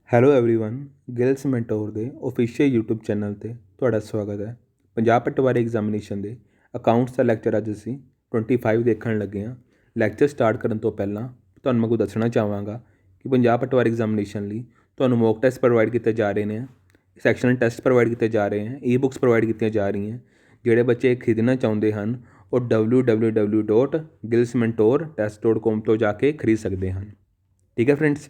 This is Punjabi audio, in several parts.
ਹੈਲੋ एवरीवन ਗਿਲਸ ਮੈਂਟੋਰ ਦੇ ਆਫੀਸ਼ੀਅਲ YouTube ਚੈਨਲ ਤੇ ਤੁਹਾਡਾ ਸਵਾਗਤ ਹੈ। ਪੰਜਾਬ ਪਟਵਾਰੀ ਐਗਜ਼ਾਮੀਨੇਸ਼ਨ ਦੇ ਅਕਾਊਂਟਸ ਦਾ ਲੈਕਚਰ ਅੱਜ ਅਸੀਂ 25 ਦੇਖਣ ਲੱਗੇ ਹਾਂ। ਲੈਕਚਰ ਸਟਾਰਟ ਕਰਨ ਤੋਂ ਪਹਿਲਾਂ ਤੁਹਾਨੂੰ ਮੈਂ ਕੁਝ ਦੱਸਣਾ ਚਾਹਾਂਗਾ ਕਿ ਪੰਜਾਬ ਪਟਵਾਰੀ ਐਗਜ਼ਾਮੀਨੇਸ਼ਨ ਲਈ ਤੁਹਾਨੂੰ ਮੌਕ ਟੈਸਟ ਪ੍ਰੋਵਾਈਡ ਕੀਤੇ ਜਾ ਰਹੇ ਨੇ, ਸੈਕਸ਼ਨਲ ਟੈਸਟ ਪ੍ਰੋਵਾਈਡ ਕੀਤੇ ਜਾ ਰਹੇ ਹਨ, ਈ ਬੁੱਕਸ ਪ੍ਰੋਵਾਈਡ ਕੀਤੀਆਂ ਜਾ ਰਹੀਆਂ। ਜਿਹੜੇ ਬੱਚੇ ਖਰੀਦਣਾ ਚਾਹੁੰਦੇ ਹਨ ਉਹ www.gilsmentortest.com ਤੋਂ ਜਾ ਕੇ ਖਰੀਦ ਸਕਦੇ ਹਨ। ਠੀਕ ਹੈ ਫਰੈਂਡਸ,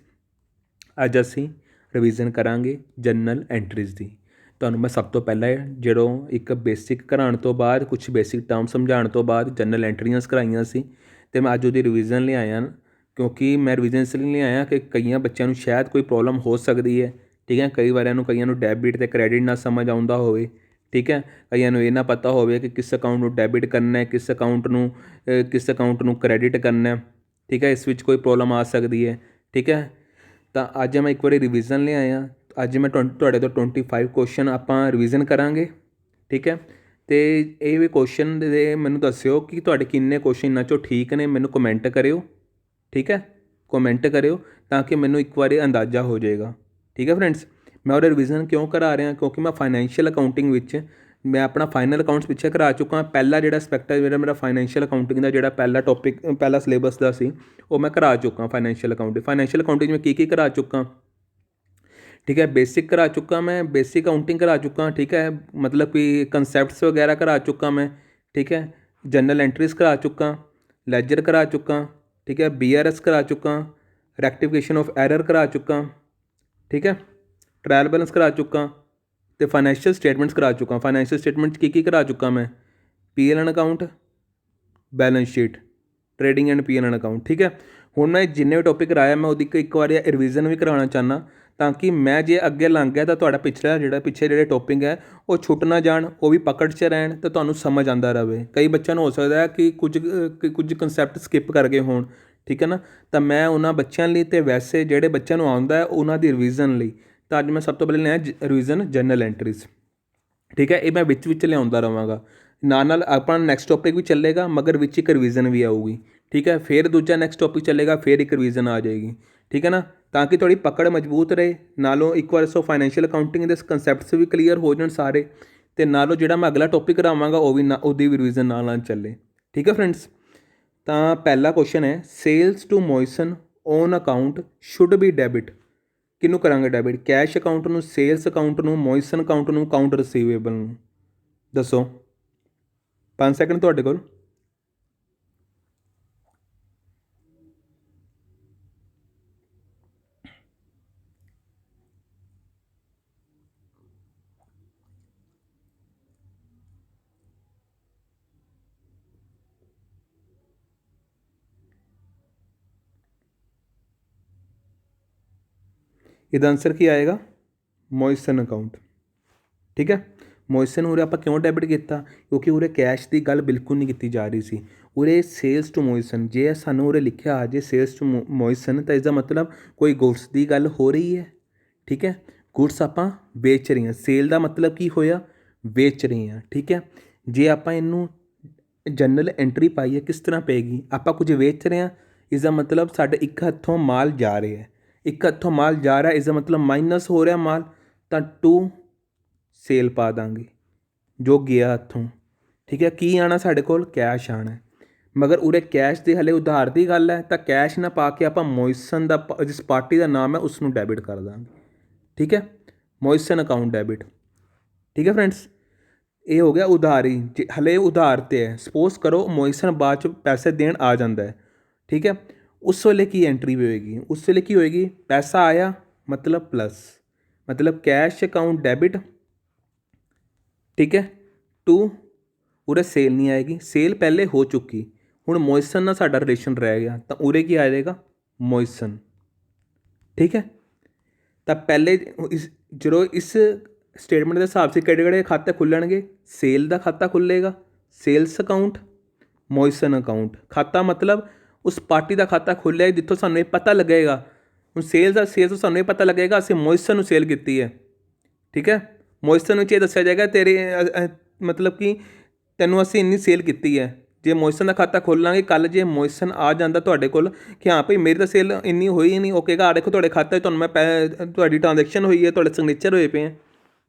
ਅੱਜ ਅਸੀਂ ਰਿਵੀਜ਼ਨ ਕਰਾਂਗੇ ਜਨਰਲ ਐਂਟਰੀਜ਼ ਦੀ। ਤੁਹਾਨੂੰ ਮੈਂ ਸਭ ਤੋਂ ਪਹਿਲਾਂ ਜਦੋਂ ਇੱਕ ਬੇਸਿਕ ਕਰਾਉਣ ਤੋਂ ਬਾਅਦ ਕੁਛ ਬੇਸਿਕ ਟਰਮ ਸਮਝਾਉਣ ਤੋਂ ਬਾਅਦ ਜਨਰਲ ਐਂਟਰੀਆਂ ਕਰਾਈਆਂ ਸੀ ਅਤੇ ਮੈਂ ਅੱਜ ਉਹਦੀ ਰਿਵੀਜ਼ਨ ਲਈ ਆਇਆ, ਕਿਉਂਕਿ ਮੈਂ ਰਿਵੀਜ਼ਨ ਇਸ ਲਈ ਆਇਆ ਕਿ ਕਈਆਂ ਬੱਚਿਆਂ ਨੂੰ ਸ਼ਾਇਦ ਕੋਈ ਪ੍ਰੋਬਲਮ ਹੋ ਸਕਦੀ ਹੈ। ਠੀਕ ਹੈ, ਕਈਆਂ ਨੂੰ ਡੈਬਿਟ ਅਤੇ ਕ੍ਰੈਡਿਟ ਨਾ ਸਮਝ ਆਉਂਦਾ ਹੋਵੇ। ਠੀਕ ਹੈ, ਕਈਆਂ ਨੂੰ ਇਹ ਨਾ ਪਤਾ ਹੋਵੇ ਕਿ ਕਿਸ ਅਕਾਊਂਟ ਨੂੰ ਡੈਬਿਟ ਕਰਨਾ ਹੈ, ਕਿਸ ਅਕਾਊਂਟ ਨੂੰ ਕ੍ਰੈਡਿਟ ਕਰਨਾ। ਠੀਕ ਹੈ, ਇਸ ਵਿੱਚ ਕੋਈ ਪ੍ਰੋਬਲਮ ਆ ਸਕਦੀ ਹੈ। ਠੀਕ ਹੈ, ਤਾਂ ਅੱਜ ਮੈਂ ਇੱਕ ਵਾਰੀ ਰਿਵੀਜ਼ਨ ਲਈ ਆਇਆ। ਅੱਜ ਮੈਂ ਤੁਹਾਡੇ ਤੋਂ 25 ਕੁਐਸਚਨ ਆਪਾਂ ਰਿਵੀਜ਼ਨ ਕਰਾਂਗੇ। ਠੀਕ ਹੈ, ਅਤੇ ਇਹ ਵੀ ਕੁਐਸਚਨ ਦੇ ਮੈਨੂੰ ਦੱਸਿਓ ਕਿ ਤੁਹਾਡੇ ਕਿੰਨੇ ਕੁਐਸਚਨ ਇਹਨਾਂ 'ਚੋਂ ਠੀਕ ਨੇ, ਮੈਨੂੰ ਕਮੈਂਟ ਕਰਿਓ। ਠੀਕ ਹੈ, ਕਮੈਂਟ ਕਰਿਓ ਤਾਂ ਕਿ ਮੈਨੂੰ ਇੱਕ ਵਾਰੀ ਅੰਦਾਜ਼ਾ ਹੋ ਜਾਏਗਾ। ਠੀਕ ਹੈ ਫਰੈਂਡਸ, ਮੈਂ ਉਹਦਾ ਰਿਵੀਜ਼ਨ ਕਿਉਂ ਕਰਾ ਰਿਹਾ, ਕਿਉਂਕਿ ਮੈਂ ਫਾਈਨੈਂਸ਼ੀਅਲ ਅਕਾਊਂਟਿੰਗ ਵਿੱਚ ਮੈਂ ਆਪਣਾ ਫਾਈਨਲ ਅਕਾਊਂਟਸ ਪਿੱਛੇ ਕਰਾ ਚੁੱਕਾ। ਪਹਿਲਾ ਜਿਹੜਾ ਐਸਪੈਕਟ ਹੈ ਮੇਰਾ ਫਾਈਨੈਂਸ਼ੀਅਲ ਅਕਾਊਂਟਿੰਗ ਦਾ ਜਿਹੜਾ ਪਹਿਲਾ ਸਿਲੇਬਸ ਦਾ ਸੀ ਉਹ ਮੈਂ ਕਰਾ ਚੁੱਕਾ। ਫਾਈਨੈਂਸ਼ੀਅਲ ਅਕਾਊਂਟਿੰਗ ਮੈਂ ਕੀ ਕਰਾ ਚੁੱਕਾ। ਠੀਕ ਹੈ, ਬੇਸਿਕ ਕਰਾ ਚੁੱਕਾ, ਮੈਂ ਬੇਸਿਕ ਅਕਾਊਂਟਿੰਗ ਕਰਾ ਚੁੱਕਾ। ਠੀਕ ਹੈ, ਮਤਲਬ ਕਿ ਕੰਸੈਪਟਸ ਵਗੈਰਾ ਕਰਾ ਚੁੱਕਾ ਮੈਂ। ਠੀਕ ਹੈ, ਜਨਰਲ ਐਂਟਰੀਜ਼ ਕਰਾ ਚੁੱਕਾ, ਲੈਜਰ ਕਰਾ ਚੁੱਕਾ। ਠੀਕ ਹੈ, BRS ਕਰਾ ਚੁੱਕਾ, ਰੈਕਟੀਫਿਕੇਸ਼ਨ ਆਫ ਐਰਰ ਕਰਾ ਚੁੱਕਾ। ਠੀਕ ਹੈ, ਟਰਾਇਲ ਬੈਲੈਂਸ ਕਰਾ ਚੁੱਕਾ ਅਤੇ ਫਾਈਨੈਂਸ਼ੀਅਲ ਸਟੇਟਮੈਂਟਸ ਕਰਾ ਚੁੱਕਾ। ਫਾਈਨੈਂਸ਼ੀਅਲ ਸਟੇਟਮੈਂਟ 'ਚ ਕੀ ਕਰਾ ਚੁੱਕਾ ਮੈਂ, PL account, balance sheet, trading and PL account. ਠੀਕ ਹੈ, ਹੁਣ ਮੈਂ ਜਿੰਨੇ ਵੀ ਟੋਪਿਕ ਕਰਾਇਆ ਮੈਂ ਉਹਦੀ ਇੱਕ ਵਾਰੀ ਰਿਵੀਜ਼ਨ ਵੀ ਕਰਾਉਣਾ ਚਾਹੁੰਦਾ, ਤਾਂ ਕਿ ਮੈਂ ਜੇ ਅੱਗੇ ਲੰਘ ਗਿਆ ਤਾਂ ਤੁਹਾਡਾ ਪਿੱਛੇ ਜਿਹੜੇ ਟੋਪਿਕ ਹੈ ਉਹ ਛੁੱਟ ਨਾ ਜਾਣ, ਉਹ ਵੀ ਪਕੜ 'ਚ ਰਹਿਣ ਅਤੇ ਤੁਹਾਨੂੰ ਸਮਝ ਆਉਂਦਾ ਰਹੇ। ਕਈ ਬੱਚਿਆਂ ਨੂੰ ਹੋ ਸਕਦਾ ਹੈ ਕਿ ਕੁਝ ਕੰਸੈਪਟ ਸਕਿਪ ਕਰ ਗਏ ਹੋਣ। ਠੀਕ ਹੈ ਨਾ, ਤਾਂ ਮੈਂ ਉਹਨਾਂ ਬੱਚਿਆਂ ਲਈ ਅਤੇ ਵੈਸੇ ਜਿਹੜੇ ਬੱਚਿਆਂ ਨੂੰ ਆਉਂਦਾ ਹੈ ਉਹਨਾਂ ਦੀ ਰਿਵੀਜ਼ਨ ਲਈ ਤਾਂ ਅੱਜ ਮੈਂ ਸਭ ਤੋਂ ਪਹਿਲਾਂ ਲਿਆ ਰਿਵੀਜ਼ਨ ਜਨਰਲ ਐਂਟਰੀਜ਼। ਠੀਕ ਹੈ, ਇਹ ਮੈਂ ਵਿੱਚ ਲਿਆਉਂਦਾ ਰਹਾਂਗਾ, ਨਾਲ ਆਪਣਾ ਨੈਕਸਟ ਟੋਪਿਕ ਵੀ ਚੱਲੇਗਾ, ਮਗਰ ਵਿੱਚ ਇੱਕ ਰਿਵੀਜ਼ਨ ਵੀ ਆਊਗੀ। ਠੀਕ ਹੈ, ਫਿਰ ਦੂਜਾ ਨੈਕਸਟ ਟੋਪਿਕ ਚੱਲੇਗਾ, ਫਿਰ ਇੱਕ ਰਿਵੀਜ਼ਨ ਆ ਜਾਏਗੀ। ਠੀਕ ਹੈ ਨਾ, ਤਾਂ ਕਿ ਤੁਹਾਡੀ ਪਕੜ ਮਜ਼ਬੂਤ ਰਹੇ। ਨਾਲੋਂ ਇੱਕ ਵਾਰ ਫਾਈਨੈਂਸ਼ੀਅਲ ਅਕਾਊਂਟਿੰਗ ਦੇ ਕੰਸੈਪਟਸ ਵੀ ਕਲੀਅਰ ਹੋ ਜਾਣ ਸਾਰੇ, ਅਤੇ ਨਾਲੋਂ ਜਿਹੜਾ ਮੈਂ ਅਗਲਾ ਟੋਪਿਕ ਕਰਾਵਾਂਗਾ ਉਹਦੀ ਵੀ ਰਿਵੀਜ਼ਨ ਨਾਲ ਚੱਲੇ। ਠੀਕ ਹੈ ਫਰੈਂਡਸ, ਤਾਂ ਪਹਿਲਾ ਕੁਐਸਚਨ ਹੈ sales to Mohsin on account should be debit. ਕਿਹਨੂੰ ਕਰਾਂਗੇ ਡੈਬਿਟ, ਕੈਸ਼ ਅਕਾਊਂਟ ਨੂੰ, ਸੇਲਸ ਅਕਾਊਂਟ ਨੂੰ, ਮੋਇਸਨ ਅਕਾਊਂਟ ਨੂੰ, ਅਕਾਊਂਟ ਰਿਸੀਵੇਬਲ ਨੂੰ? ਦੱਸੋ, 5 ਸੈਕਿੰਡ ਤੁਹਾਡੇ ਕੋਲ। ਇਹਦਾ ਆਨਸਰ ਕੀ ਆਏਗਾ, ਮੋਇਸਨ ਅਕਾਊਂਟ। ਠੀਕ ਹੈ, ਮੋਇਸਨ ਉਰੇ ਆਪਾਂ ਕਿਉਂ ਡੈਬਿਟ ਕੀਤਾ, ਕਿਉਂਕਿ ਉਰੇ ਕੈਸ਼ ਦੀ ਗੱਲ ਬਿਲਕੁਲ ਨਹੀਂ ਕੀਤੀ ਜਾ ਰਹੀ ਸੀ। ਉਰੇ ਸੇਲਸ ਟੂ ਮੋਇਸਨ, ਜੇ ਸਾਨੂੰ ਉਰੇ ਲਿਖਿਆ ਆ ਜੇ ਸੇਲਸ ਟੂ ਮੋਇਸਨ ਤਾਂ ਇਸਦਾ ਮਤਲਬ ਕੋਈ ਗੁਡਸ ਦੀ ਗੱਲ ਹੋ ਰਹੀ ਹੈ। ਠੀਕ ਹੈ, ਗੁਡਸ ਆਪਾਂ ਵੇਚ ਰਹੇ ਹਾਂ, ਸੇਲ ਦਾ ਮਤਲਬ ਕੀ ਹੋਇਆ, ਵੇਚ ਰਹੇ ਹਾਂ। ਠੀਕ ਹੈ, ਜੇ ਆਪਾਂ ਇਹਨੂੰ ਜਨਰਲ ਐਂਟਰੀ ਪਾਈਏ ਕਿਸ ਤਰ੍ਹਾਂ ਪਏਗੀ, ਆਪਾਂ ਕੁਝ ਵੇਚ ਰਹੇ ਹਾਂ, ਇਸਦਾ ਮਤਲਬ ਸਾਡੇ ਇੱਕ ਹੱਥੋਂ ਮਾਲ ਜਾ ਰਿਹਾ ਹੈ। ਇੱਕ ਹੱਥੋਂ ਮਾਲ ਜਾ ਰਿਹਾ, ਇਸਦਾ ਮਤਲਬ ਮਾਈਨਸ ਹੋ ਰਿਹਾ ਮਾਲ, ਤਾਂ ਟੂ ਸੇਲ ਪਾ ਦਾਂਗੇ ਜੋ ਗਿਆ ਹੱਥੋਂ। ਠੀਕ ਹੈ, ਕੀ ਆਉਣਾ ਸਾਡੇ ਕੋਲ, ਕੈਸ਼ ਆਉਣਾ। ਮਗਰ ਉਰੇ ਕੈਸ਼ ਦੇ ਹਲੇ ਉਧਾਰ ਦੀ ਗੱਲ ਹੈ, ਤਾਂ ਕੈਸ਼ ਨਾ ਪਾ ਕੇ ਆਪਾਂ ਮੋਇਸਨ ਦਾ ਜਿਸ ਪਾਰਟੀ ਦਾ ਨਾਮ ਹੈ ਉਸ ਨੂੰ ਡੈਬਿਟ ਕਰ ਦਾਂਗੇ। ਠੀਕ ਹੈ, ਮੋਇਸਨ ਅਕਾਊਂਟ ਡੈਬਿਟ। ਠੀਕ ਹੈ ਫਰੈਂਡਸ, ਇਹ ਹੋ ਗਿਆ ਉਧਾਰੀ, ਜੇ ਹਲੇ ਉਧਾਰ 'ਤੇ ਹੈ। ਸਪੋਜ਼ ਕਰੋ ਮੋਇਸਨ ਬਾਅਦ 'ਚ ਪੈਸੇ ਦੇਣ ਆ ਜਾਂਦਾ ਹੈ। ਠੀਕ ਹੈ, ਉਸ ਵੇਲੇ ਕੀ ਐਂਟਰੀ ਹੋਏਗੀ, ਉਸ ਵੇਲੇ ਕੀ ਹੋਏਗੀ, ਪੈਸਾ ਆਇਆ ਮਤਲਬ ਪਲੱਸ, ਮਤਲਬ ਕੈਸ਼ ਅਕਾਊਂਟ ਡੈਬਿਟ। ਠੀਕ ਹੈ, ਟੂ ਉਰੇ ਸੇਲ ਨਹੀਂ ਆਏਗੀ, ਸੇਲ ਪਹਿਲੇ ਹੋ ਚੁੱਕੀ, ਹੁਣ ਮੋਇਸਨ ਨਾਲ ਸਾਡਾ ਰਿਲੇਸ਼ਨ ਰਹਿ ਗਿਆ, ਤਾਂ ਉਰੇ ਕੀ ਆ ਜਾਏਗਾ, ਮੋਇਸਨ। ਠੀਕ ਹੈ, ਤਾਂ ਪਹਿਲੇ ਜਦੋਂ ਇਸ ਸਟੇਟਮੈਂਟ ਦੇ ਹਿਸਾਬ ਸੇ ਕਿਹੜੇ ਖਾਤੇ ਖੁੱਲ੍ਹਣਗੇ, ਸੇਲ ਦਾ ਖਾਤਾ ਖੁੱਲ੍ਹੇਗਾ, ਸੇਲਸ ਅਕਾਊਂਟ, ਮੋਇਸਨ ਅਕਾਊਂਟ। ਖਾਤਾ ਮਤਲਬ ਉਸ ਪਾਰਟੀ ਦਾ ਖਾਤਾ ਖੁੱਲ੍ਹਿਆ ਜਿੱਥੋਂ ਸਾਨੂੰ ਇਹ ਪਤਾ ਲੱਗੇਗਾ, ਹੁਣ ਸੇਲ ਤੋਂ ਸਾਨੂੰ ਇਹ ਪਤਾ ਲੱਗੇਗਾ ਅਸੀਂ ਮੋਇਸਨ ਨੂੰ ਸੇਲ ਕੀਤੀ ਹੈ। ਠੀਕ ਹੈ, ਮੋਇਸਨ ਵਿੱਚ ਇਹ ਦੱਸਿਆ ਜਾਏਗਾ ਤੇਰੇ ਮਤਲਬ ਕਿ ਤੈਨੂੰ ਅਸੀਂ ਇੰਨੀ ਸੇਲ ਕੀਤੀ ਹੈ, ਜੇ ਮੋਇਸਨ ਦਾ ਖਾਤਾ ਖੋਲਾਂਗੇ, ਕੱਲ ਜੇ ਮੋਇਸਨ ਆ ਜਾਂਦਾ ਤੁਹਾਡੇ ਕੋਲ ਕਿ ਹਾਂ ਭਾਈ ਮੇਰੀ ਤਾਂ ਸੇਲ ਇੰਨੀ ਹੋਈ ਹੀ ਨਹੀਂ, ਉਹ ਕਹੇਗਾ ਆ ਦੇਖੋ ਤੁਹਾਡੇ ਖਾਤੇ 'ਚ ਤੁਹਾਨੂੰ ਮੈਂ ਤੁਹਾਡੀ ਟ੍ਰਾਂਜੈਕਸ਼ਨ ਹੋਈ ਹੈ, ਤੁਹਾਡੇ ਸਿਗਨੇਚਰ ਹੋਏ ਪਏ ਹੈ।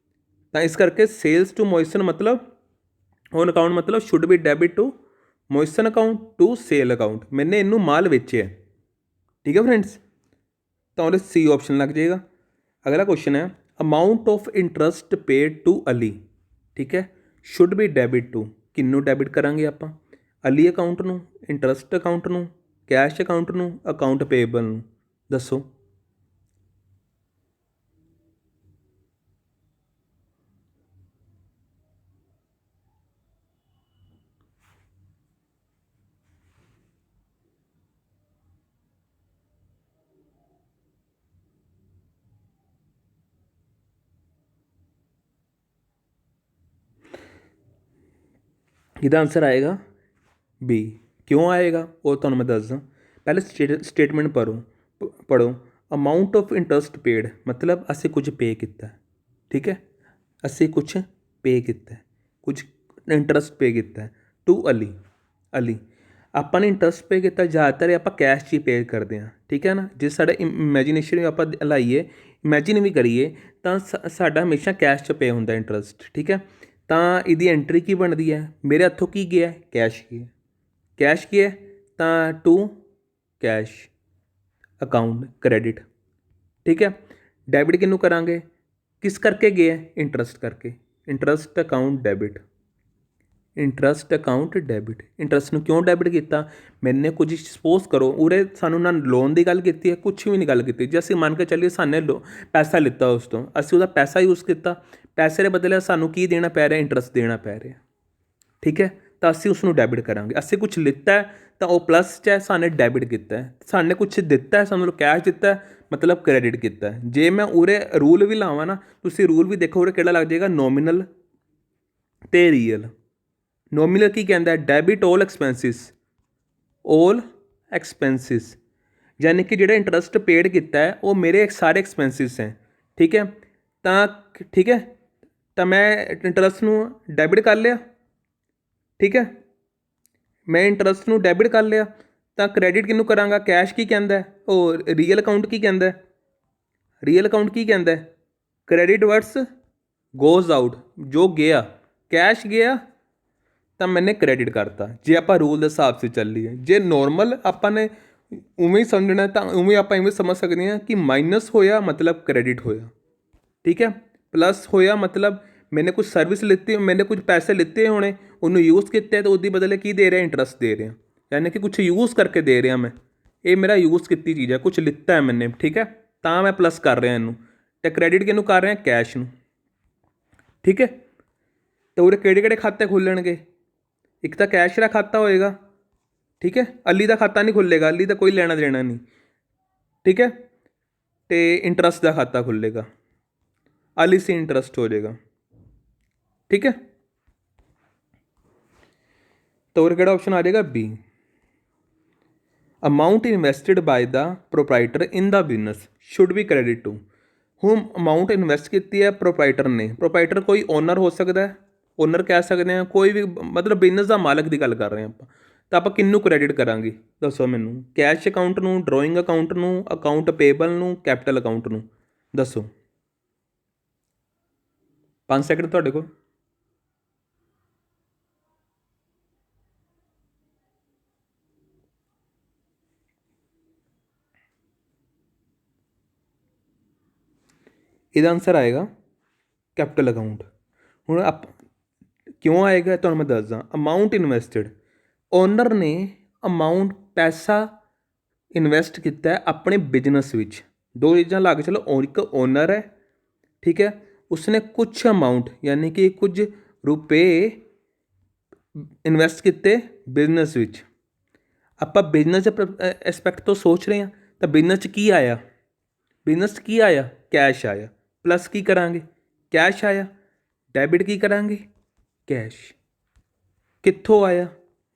ਤਾਂ ਇਸ ਕਰਕੇ ਸੇਲਸ ਟੂ ਮੋਇਸਨ ਮਤਲਬ ਔਨ ਅਕਾਊਂਟ ਮਤਲਬ should be debit to Mohsin account to sale account, ਮੈਨੇ ਇਹਨੂੰ ਮਾਲ ਵੇਚਿਆ। ਠੀਕ ਹੈ ਫਰੈਂਡਸ, ਤਾਂ ਉਹਦੇ ਸੀ ਆਪਸ਼ਨ ਲੱਗ ਜਾਏਗਾ। ਅਗਲਾ ਕੁਐਸਚਨ ਹੈ amount of interest paid to Ali. ਠੀਕ ਹੈ, ਸ਼ੁੱਡ ਬੀ ਡੈਬਿਟ ਟੂ, ਕਿਹਨੂੰ ਡੈਬਿਟ ਕਰਾਂਗੇ ਆਪਾਂ? ਅਲੀ ਅਕਾਊਂਟ ਨੂੰ, ਇੰਟਰਸਟ ਅਕਾਊਂਟ ਨੂੰ, ਕੈਸ਼ ਅਕਾਊਂਟ ਨੂੰ, ਅਕਾਊਂਟ ਪੇਬਲ ਨੂੰ, ਦੱਸੋ। ਇਹਦਾ ਆਂਸਰ ਆਏਗਾ ਬੀ। ਕਿਉਂ ਆਏਗਾ ਉਹ ਤੁਹਾਨੂੰ ਮੈਂ ਦੱਸਦਾ। ਪਹਿਲੇ ਸਟੇਟਮੈਂਟ ਪੜ੍ਹੋ। ਅਮਾਊਂਟ ਆਫ ਇੰਟਰਸਟ ਪੇਡ ਮਤਲਬ ਅਸੀਂ ਕੁਝ ਪੇ ਕੀਤਾ। ਠੀਕ ਹੈ, ਅਸੀਂ ਕੁਛ ਪੇ ਕੀਤਾ, ਕੁਝ ਇੰਟਰਸਟ ਪੇ ਕੀਤਾ ਟੂ ਅਲੀ ਆਪਾਂ ਨੇ ਇੰਟਰਸਟ ਪੇ ਕੀਤਾ। ਜ਼ਿਆਦਾਤਰ ਆਪਾਂ ਕੈਸ਼ 'ਚ ਹੀ ਪੇ ਕਰਦੇ ਹਾਂ। ਠੀਕ ਹੈ ਨਾ, ਜੇ ਸਾਡਾ ਇਮੈਜੀਨੇਸ਼ਨ ਆਪਾਂ ਲਾਈਏ, ਇਮੈਜਿਨ ਵੀ ਕਰੀਏ ਤਾਂ ਸਾਡਾ ਹਮੇਸ਼ਾ ਕੈਸ਼ 'ਚ ਪੇ ਹੁੰਦਾ ਇੰਟਰਸਟ। ਠੀਕ ਹੈ, ਤਾਂ ਇਹਦੀ ਐਂਟਰੀ ਕੀ ਬਣਦੀ ਹੈ? ਮੇਰੇ ਹੱਥੋਂ ਕੀ ਗਿਆ? ਕੈਸ਼ ਗਿਆ। ਕੈਸ਼ ਗਿਆ ਤਾਂ ਟੂ ਕੈਸ਼ ਅਕਾਊਂਟ ਕ੍ਰੈਡਿਟ। ਠੀਕ ਹੈ, ਡੈਬਿਟ ਕਿਹਨੂੰ ਕਰਾਂਗੇ? ਕਿਸ ਕਰਕੇ ਗਿਆ? ਇੰਟਰਸਟ ਕਰਕੇ। Interest account debit, interest account debit. Interest ਨੂੰ ਕਿਉਂ ਡੈਬਿਟ ਕੀਤਾ? ਮੈਨੇ ਕੁਝ ਸਪੋਜ਼ ਕਰੋ ਉਰੇ ਸਾਨੂੰ ਨਾ ਲੋਨ ਦੀ ਗੱਲ ਕੀਤੀ ਹੈ, ਕੁਛ ਵੀ ਨਹੀਂ ਗੱਲ ਕੀਤੀ। ਜੇ ਅਸੀਂ ਮੰਨ ਕੇ ਚੱਲੀਏ ਸਾਨੇ ਪੈਸਾ ਲਿੱਤਾ ਉਸ ਤੋਂ, ਅਸੀਂ ਉਹਦਾ ਪੈਸਾ ਯੂਜ਼ ਕੀਤਾ, ਪੈਸੇ ਦੇ ਬਦਲੇ ਸਾਨੂੰ ਕੀ ਦੇਣਾ ਪੈ ਰਿਹਾ? ਇੰਟਰਸਟ ਦੇਣਾ ਪੈ ਰਿਹਾ। ਠੀਕ ਹੈ, ਤਾਂ ਅਸੀਂ ਉਸ ਨੂੰ ਡੈਬਿਟ ਕਰਾਂਗੇ। ਅਸੀਂ ਕੁਛ ਲਿੱਤਾ ਤਾਂ ਉਹ ਪਲੱਸ 'ਚ ਹੈ, ਸਾਨੇ ਡੈਬਿਟ ਕੀਤਾ। ਸਾਨੇ ਕੁਛ ਦਿੱਤਾ, ਸਾਨੂੰ ਕੈਸ਼ ਦਿੱਤਾ ਮਤਲਬ ਕ੍ਰੈਡਿਟ ਕੀਤਾ। ਜੇ ਮੈਂ ਉਰੇ ਰੂਲ ਵੀ ਲਾਵਾਂ ਨਾ, ਤੁਸੀਂ ਰੂਲ ਵੀ ਦੇਖੋ ਉਰੇ ਕਿਹੜਾ ਲੱਗ ਜਾਏਗਾ? ਨੋਮੀਨਲ ਅਤੇ ਰੀਅਲ। ਨੋਮੀਨਲ ਕੀ ਕਹਿੰਦਾ? ਡੈਬਿਟ 올 ਐਕਸਪੈਂਸਿਸ, ਯਾਨੀ ਕਿ ਜਿਹੜਾ ਇੰਟਰਸਟ ਪੇਡ ਕੀਤਾ ਹੈ ਉਹ ਮੇਰੇ ਸਾਰੇ ਐਕਸਪੈਂਸਿਸ ਹੈ। ਠੀਕ ਹੈ, ਤਾਂ ਮੈਂ ਇੰਟਰਸਟ ਨੂੰ ਡੈਬਿਟ ਕਰ ਲਿਆ। ਠੀਕ ਹੈ, ਮੈਂ ਇੰਟਰਸਟ ਨੂੰ ਡੈਬਿਟ ਕਰ ਲਿਆ ਤਾਂ ਕ੍ਰੈਡਿਟ ਕਿਹਨੂੰ ਕਰਾਂਗਾ? ਕੈਸ਼ ਕੀ ਕਹਿੰਦਾ? ਉਹ ਰੀਅਲ ਅਕਾਊਂਟ ਕੀ ਕਹਿੰਦਾ? ਰੀਅਲ ਅਕਾਊਂਟ ਕੀ ਕਹਿੰਦਾ? ਕ੍ਰੈਡਿਟ ਵਰਡਸ ਗੋਜ਼ ਆਊਟ, ਜੋ ਗਿਆ ਕੈਸ਼ ਗਿਆ ਤਾਂ ਮੈਨੇ ਕ੍ਰੈਡਿਟ ਕਰਤਾ। ਜੇ ਆਪਾਂ ਰੂਲ ਦੇ ਹਿਸਾਬ ਸੇ ਚੱਲੀਏ, ਜੇ ਨੋਰਮਲ ਆਪਾਂ ਨੇ ਉਵੇਂ ਹੀ ਸਮਝਣਾ ਤਾਂ ਉਵੇਂ ਆਪਾਂ ਇਵੇਂ ਸਮਝ ਸਕਦੇ ਹਾਂ ਕਿ ਮਾਈਨਸ ਹੋਇਆ ਮਤਲਬ ਕ੍ਰੈਡਿਟ ਹੋਇਆ। ਠੀਕ ਹੈ, ਪਲੱਸ ਹੋਇਆ ਮਤਲਬ ਮੈਨੇ ਕੁਝ ਸਰਵਿਸ ਲਿੱਤੀ, ਮੈਨੇ ਕੁਝ ਪੈਸੇ ਲਿੱਤੇ ਹੋਣੇ, ਉਹਨੂੰ ਯੂਜ਼ ਕੀਤਾ ਤਾਂ ਉਹਦੀ ਬਦਲੇ ਕੀ ਦੇ ਰਿਹਾ? ਇੰਟਰਸਟ ਦੇ ਰਿਹਾ। ਯਾਨੀ ਕਿ ਕੁਛ ਯੂਜ਼ ਕਰਕੇ ਦੇ ਰਿਹਾ ਮੈਂ, ਇਹ ਮੇਰਾ ਯੂਜ਼ ਕੀਤੀ ਚੀਜ਼ ਹੈ, ਕੁਛ ਲਿੱਤਾ ਹੈ ਮੈਨੇ। ਠੀਕ ਹੈ, ਤਾਂ ਮੈਂ ਪਲੱਸ ਕਰ ਰਿਹਾ ਇਹਨੂੰ, ਅਤੇ ਕ੍ਰੈਡਿਟ ਕਿਹਨੂੰ ਕਰ ਰਿਹਾ? ਕੈਸ਼ ਨੂੰ। ਠੀਕ ਹੈ, ਅਤੇ ਉਹਦੇ ਕਿਹੜੇ ਕਿਹੜੇ ਖਾਤੇ ਖੁੱਲ੍ਹਣਗੇ? ਇੱਕ ਤਾਂ ਕੈਸ਼ ਦਾ ਖਾਤਾ ਹੋਏਗਾ। ਠੀਕ ਹੈ, ਅਲੀ ਦਾ ਖਾਤਾ ਨਹੀਂ ਖੁੱਲ੍ਹੇਗਾ, ਅਲੀ ਦਾ ਕੋਈ ਲੈਣਾ ਦੇਣਾ ਨਹੀਂ। ਠੀਕ ਹੈ, ਅਤੇ ਇੰਟਰਸਟ ਦਾ ਖਾਤਾ ਖੁੱਲ੍ਹੇਗਾ, ਅਲੀ ਸੇ ਇੰਟਰਸਟ ਹੋ ਜਾਏਗਾ। ਠੀਕ ਹੈ, ਤਾਂ ਉਹ ਕਿਹੜਾ ਆਪਸ਼ਨ ਆ ਜਾਏਗਾ? B. Amount invested by the proprietor in the business should be credit to. ਹੁਣ ਅਮਾਊਂਟ ਇਨਵੈਸਟ ਕੀਤੀ ਹੈ ਪ੍ਰੋਪਰਾਈਟਰ ਨੇ। ਪ੍ਰੋਪਰਾਈਟਰ ਕੋਈ ਓਨਰ ਹੋ ਸਕਦਾ, ਓਨਰ ਕਹਿ ਸਕਦੇ ਹਾਂ, ਕੋਈ ਵੀ ਮਤਲਬ ਬਿਜ਼ਨਸ ਦਾ ਮਾਲਕ ਦੀ ਗੱਲ ਕਰ ਰਹੇ ਹਾਂ ਆਪਾਂ। ਤਾਂ ਆਪਾਂ ਕਿਹਨੂੰ ਕ੍ਰੈਡਿਟ ਕਰਾਂਗੇ? ਦੱਸੋ ਮੈਨੂੰ। ਕੈਸ਼ ਅਕਾਊਂਟ ਨੂੰ, ਡਰਾਇੰਗ ਅਕਾਊਂਟ ਨੂੰ, ਅਕਾਊਂਟ ਪੇਬਲ ਨੂੰ, ਕੈਪੀਟਲ ਅਕਾਊਂਟ ਨੂੰ, ਦੱਸੋ। 5 ਸੈਕਿੰਡ ਤੁਹਾਡੇ ਕੋਲ। ਇਹਦਾ ਆਨਸਰ ਆਏਗਾ ਕੈਪੀਟਲ ਅਕਾਊਂਟ। ਹੁਣ ਕਿਉਂ ਆਏਗਾ ਤੁਹਾਨੂੰ ਮੈਂ ਦੱਸਦਾ। ਅਮਾਊਂਟ ਇਨਵੈਸਟਡ, ਓਨਰ ਨੇ ਅਮਾਊਂਟ ਪੈਸਾ ਇਨਵੈਸਟ ਕੀਤਾ ਆਪਣੇ ਬਿਜ਼ਨਸ ਵਿੱਚ। ਦੋ ਚੀਜ਼ਾਂ ਲਾ ਕੇ ਚਲੋ, ਇੱਕ ਓਨਰ ਹੈ, ਠੀਕ ਹੈ, ਉਸਨੇ ਕੁਛ ਅਮਾਊਂਟ ਯਾਨੀ ਕਿ ਕੁਝ ਰੁਪਏ ਇਨਵੈਸਟ ਕੀਤੇ ਬਿਜ਼ਨਸ ਵਿੱਚ। ਆਪਾਂ ਬਿਜ਼ਨਸ ਦੇ ਐਸਪੈਕਟ ਤੋਂ ਸੋਚ ਰਹੇ ਹਾਂ ਤਾਂ ਬਿਜ਼ਨਸ 'ਚ ਕੀ ਆਇਆ? ਬਿਜ਼ਨਸ 'ਚ ਕੀ ਆਇਆ? ਕੈਸ਼ ਆਇਆ। ਪਲੱਸ ਕੀ ਕਰਾਂਗੇ? ਕੈਸ਼ ਆਇਆ। ਡੈਬਿਟ ਕੀ ਕਰਾਂਗੇ? ਕੈਸ਼। ਕਿੱਥੋਂ ਆਇਆ?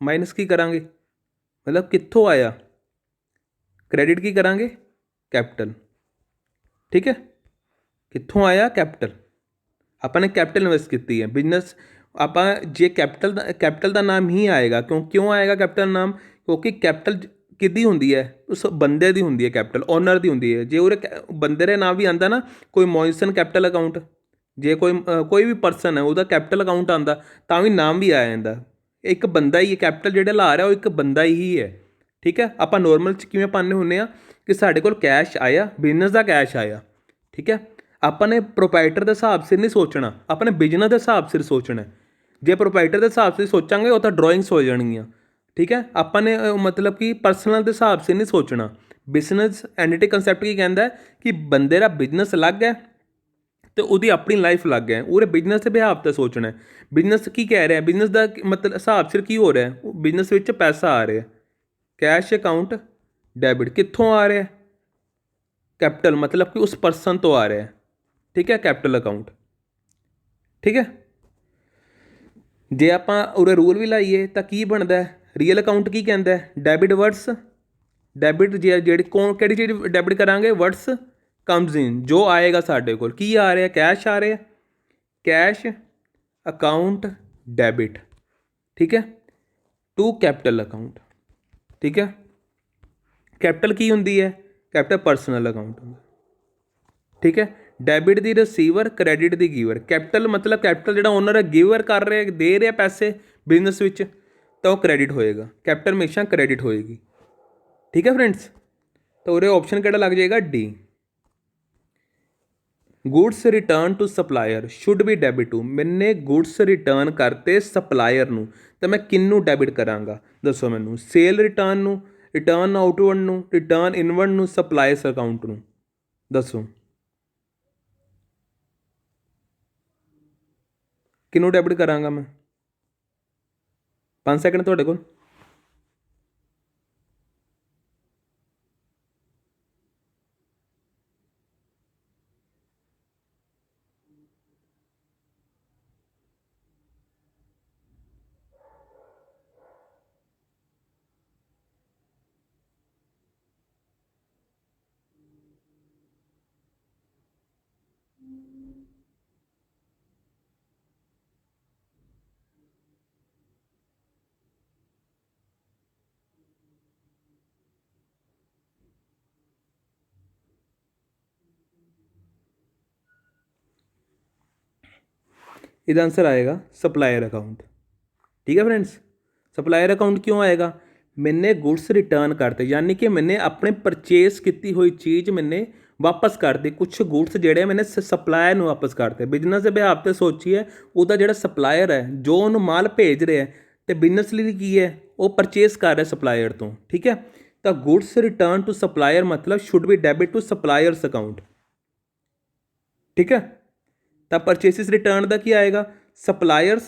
ਮਾਈਨਸ ਕੀ ਕਰਾਂਗੇ? ਮਤਲਬ ਕਿੱਥੋਂ ਆਇਆ? ਕ੍ਰੈਡਿਟ ਕੀ ਕਰਾਂਗੇ? ਕੈਪੀਟਲ। ਠੀਕ ਹੈ, ਕਿੱਥੋਂ ਆਇਆ? ਕੈਪੀਟਲ। ਆਪਾਂ ਨੇ ਕੈਪੀਟਲ ਇਨਵੈਸਟ ਕੀਤੀ ਹੈ। ਬਿਜ਼ਨਸ ਆਪਾਂ ਜੇ ਕੈਪੀਟਲ ਦਾ ਨਾਮ ਹੀ ਆਏਗਾ, ਕਿਉਂ ਆਏਗਾ ਕੈਪੀਟਲ ਨਾਮ? ਕਿਉਂਕਿ ਕੈਪੀਟਲ ਕਿਹਦੀ ਹੁੰਦੀ ਹੈ? ਉਸ ਬੰਦੇ ਦੀ ਹੁੰਦੀ ਹੈ, ਕੈਪੀਟਲ ਓਨਰ ਦੀ ਹੁੰਦੀ ਹੈ। ਜੇ ਉਹਦੇ ਬੰਦੇ ਦੇ ਨਾਮ ਵੀ ਆਉਂਦਾ ਨਾ, ਕੋਈ ਮੋਇਸਨ ਕੈਪੀਟਲ ਅਕਾਊਂਟ, ਜੇ ਕੋਈ ਵੀ ਪਰਸਨ ਹੈ ਉਹਦਾ ਕੈਪੀਟਲ ਅਕਾਊਂਟ ਆਉਂਦਾ ਤਾਂ ਵੀ ਨਾਮ ਵੀ ਆ ਜਾਂਦਾ। ਇੱਕ ਬੰਦਾ ਹੀ ਹੈ, ਕੈਪੀਟਲ ਜਿਹੜਾ ਲਾ ਰਿਹਾ ਉਹ ਇੱਕ ਬੰਦਾ ਹੀ ਹੈ। ਠੀਕ ਹੈ, ਆਪਾਂ ਨੋਰਮਲ 'ਚ ਕਿਵੇਂ ਪਾਉਂਦੇ ਹੁੰਦੇ ਆ ਕਿ ਸਾਡੇ ਕੋਲ ਕੈਸ਼ ਆਇਆ, ਬਿਜ਼ਨਸ ਦਾ ਕੈਸ਼ ਆਇਆ। ਠੀਕ ਹੈ, ਆਪਾਂ ਨੇ ਪ੍ਰੋਪਰਾਈਟਰ ਦੇ ਹਿਸਾਬ ਸਿਰ ਨਹੀਂ ਸੋਚਣਾ, ਆਪਣੇ ਬਿਜ਼ਨਸ ਦੇ ਹਿਸਾਬ ਸਿਰ ਸੋਚਣਾ। ਜੇ ਪ੍ਰੋਪਰਾਈਟਰ ਦੇ ਹਿਸਾਬ ਸਿਰ ਸੋਚਾਂਗੇ ਉਹ ਤਾਂ ਡਰਾਇੰਗਸ ਹੋ ਜਾਣਗੀਆਂ। ਠੀਕ ਹੈ, ਆਪਾਂ ਨੇ ਮਤਲਬ ਕਿ ਪਰਸਨਲ ਦੇ ਹਿਸਾਬ ਸਿਰ ਨਹੀਂ ਸੋਚਣਾ। ਬਿਜ਼ਨਸ ਐਂਟੀਟੀ ਕੰਸੈਪਟ ਕੀ ਕਹਿੰਦਾ ਕਿ ਬੰਦੇ ਦਾ ਬਿਜ਼ਨਸ ਅਲੱਗ ਹੈ ਅਤੇ ਉਹਦੀ ਆਪਣੀ ਲਾਈਫ ਅਲੱਗ ਹੈ। ਉਹਦੇ ਬਿਜ਼ਨਸ ਦੇ ਬਿਹਾਵ 'ਤੇ ਸੋਚਣਾ। ਬਿਜ਼ਨਸ ਕੀ ਕਹਿ ਰਿਹਾ, ਬਿਜ਼ਨਸ ਦਾ ਮਤਲਬ ਹਿਸਾਬ ਸਿਰ ਕੀ ਹੋ ਰਿਹਾ, ਬਿਜ਼ਨਸ ਵਿੱਚ ਪੈਸਾ ਆ ਰਿਹਾ, ਕੈਸ਼ ਅਕਾਊਂਟ ਡੈਬਿਟ। ਕਿੱਥੋਂ ਆ ਰਿਹਾ? ਕੈਪੀਟਲ, ਮਤਲਬ ਕਿ ਉਸ ਪਰਸਨ ਤੋਂ ਆ ਰਿਹਾ। ਠੀਕ ਹੈ, ਕੈਪੀਟਲ ਅਕਾਊਂਟ। ਠੀਕ ਹੈ, ਜੇ ਆਪਾਂ ਉਰੇ ਰੂਲ ਵੀ ਲਾਈਏ ਤਾਂ ਕੀ ਬਣਦਾ? ਰੀਅਲ ਅਕਾਊਂਟ ਕੀ ਕਹਿੰਦਾ? ਡੈਬਿਟ ਵਰਡਸ, ਡੈਬਿਟ ਕਿਹੜੀ ਚੀਜ਼ ਡੈਬਿਟ ਕਰਾਂਗੇ? ਵਰਡਸ ਕਮਜ਼ ਇਨ, ਜੋ ਆਏਗਾ ਸਾਡੇ ਕੋਲ। ਕੀ ਆ ਰਿਹਾ? ਕੈਸ਼ ਆ ਰਿਹਾ, ਕੈਸ਼ ਅਕਾਊਂਟ ਡੈਬਿਟ। ਠੀਕ ਹੈ, ਟੂ ਕੈਪੀਟਲ ਅਕਾਊਂਟ। ਠੀਕ ਹੈ, ਕੈਪੀਟਲ ਕੀ ਹੁੰਦੀ ਹੈ? ਕੈਪੀਟਲ ਪਰਸਨਲ ਅਕਾਊਂਟ ਹੁੰਦਾ। ਠੀਕ ਹੈ, debit the receiver, credit the giver. Capital ਮਤਲਬ ਕੈਪੀਟਲ ਜਿਹੜਾ ਓਨਰ ਹੈ ਗਿਵਰ ਕਰ ਰਿਹਾ, ਦੇ ਰਿਹਾ ਪੈਸੇ ਬਿਜ਼ਨਸ ਵਿੱਚ, ਤਾਂ ਉਹ ਕ੍ਰੈਡਿਟ ਹੋਏਗਾ। ਕੈਪੀਟਲ ਹਮੇਸ਼ਾ ਕ੍ਰੈਡਿਟ ਹੋਏਗੀ। ਠੀਕ ਹੈ ਫਰੈਂਡਸ, ਤਾਂ ਉਰੇ ਆਪਸ਼ਨ ਕਿਹੜਾ ਲੱਗ ਜਾਏਗਾ? D. Goods return to supplier should be debit to. ਮੈਨੇ ਗੁਡਸ ਰਿਟਰਨ ਕਰਤੇ ਸਪਲਾਇਰ ਨੂੰ, ਤਾਂ ਮੈਂ ਕਿਹਨੂੰ ਡੈਬਿਟ ਕਰਾਂਗਾ? ਦੱਸੋ ਮੈਨੂੰ। ਸੇਲ ਰਿਟਰਨ ਨੂੰ, ਰਿਟਰਨ ਆਊਟਵਰਡ ਨੂੰ, ਰਿਟਰਨ ਇਨਵਰਡ ਨੂੰ, ਸਪਲਾਇਰਸ ਅਕਾਊਂਟ ਨੂੰ? ਦੱਸੋ ਕਿਹਨੂੰ ਡੈਬਿਟ ਕਰਾਂਗਾ ਮੈਂ? 5 ਸੈਕਿੰਡ ਤੁਹਾਡੇ ਕੋਲ। ਇਹਦਾ ਆਂਸਰ ਆਏਗਾ ਸਪਲਾਇਰ ਅਕਾਊਂਟ। ਠੀਕ ਹੈ ਫਰੈਂड्स, ਸਪਲਾਇਰ ਅਕਾਊਂਟ ਕਿਉਂ ਆਏਗਾ? ਮੈਨੇ ਗੁਡਸ ਰਿਟਰਨ ਕਰਤੇ, ਯਾਨੀ ਕਿ ਮੈਨੇ ਆਪਣੇ ਪਰਚੇਸ ਕੀਤੀ ਹੋਈ ਚੀਜ਼ ਮੈਨੇ ਵਾਪਸ ਕਰਤੇ। ਕੁਛ ਗੁਡਸ ਜਿਹੜੇ ਮੈਨੇ ਸਪਲਾਇਰ ਨੂੰ ਵਾਪਸ ਕਰਤੇ। ਬਿਜ਼ਨਸ ਦੇ ਬਿਹਾਵ 'ਤੇ ਸੋਚੀਏ, ਉਹਦਾ ਜਿਹੜਾ ਸਪਲਾਇਰ ਹੈ ਜੋ ਉਹਨੂੰ ਮਾਲ ਭੇਜ ਰਿਹਾ ਅਤੇ ਬਿਜ਼ਨਸ ਲਈ ਕੀ ਹੈ, ਉਹ ਪਰਚੇਸ ਕਰ ਰਿਹਾ ਸਪਲਾਇਰ ਤੋਂ। ਠੀਕ ਹੈ, ਤਾਂ ਗੁਡਸ ਰਿਟਰਨ ਟੂ ਸਪਲਾਇਰ ਮਤਲਬ should be debit to suppliers account. ਠੀਕ ਹੈ, ਤਾਂ ਪਰਚੇਸਿਸ ਰਿਟਰਨ ਦਾ ਕੀ ਆਏਗਾ? ਸਪਲਾਇਰਸ।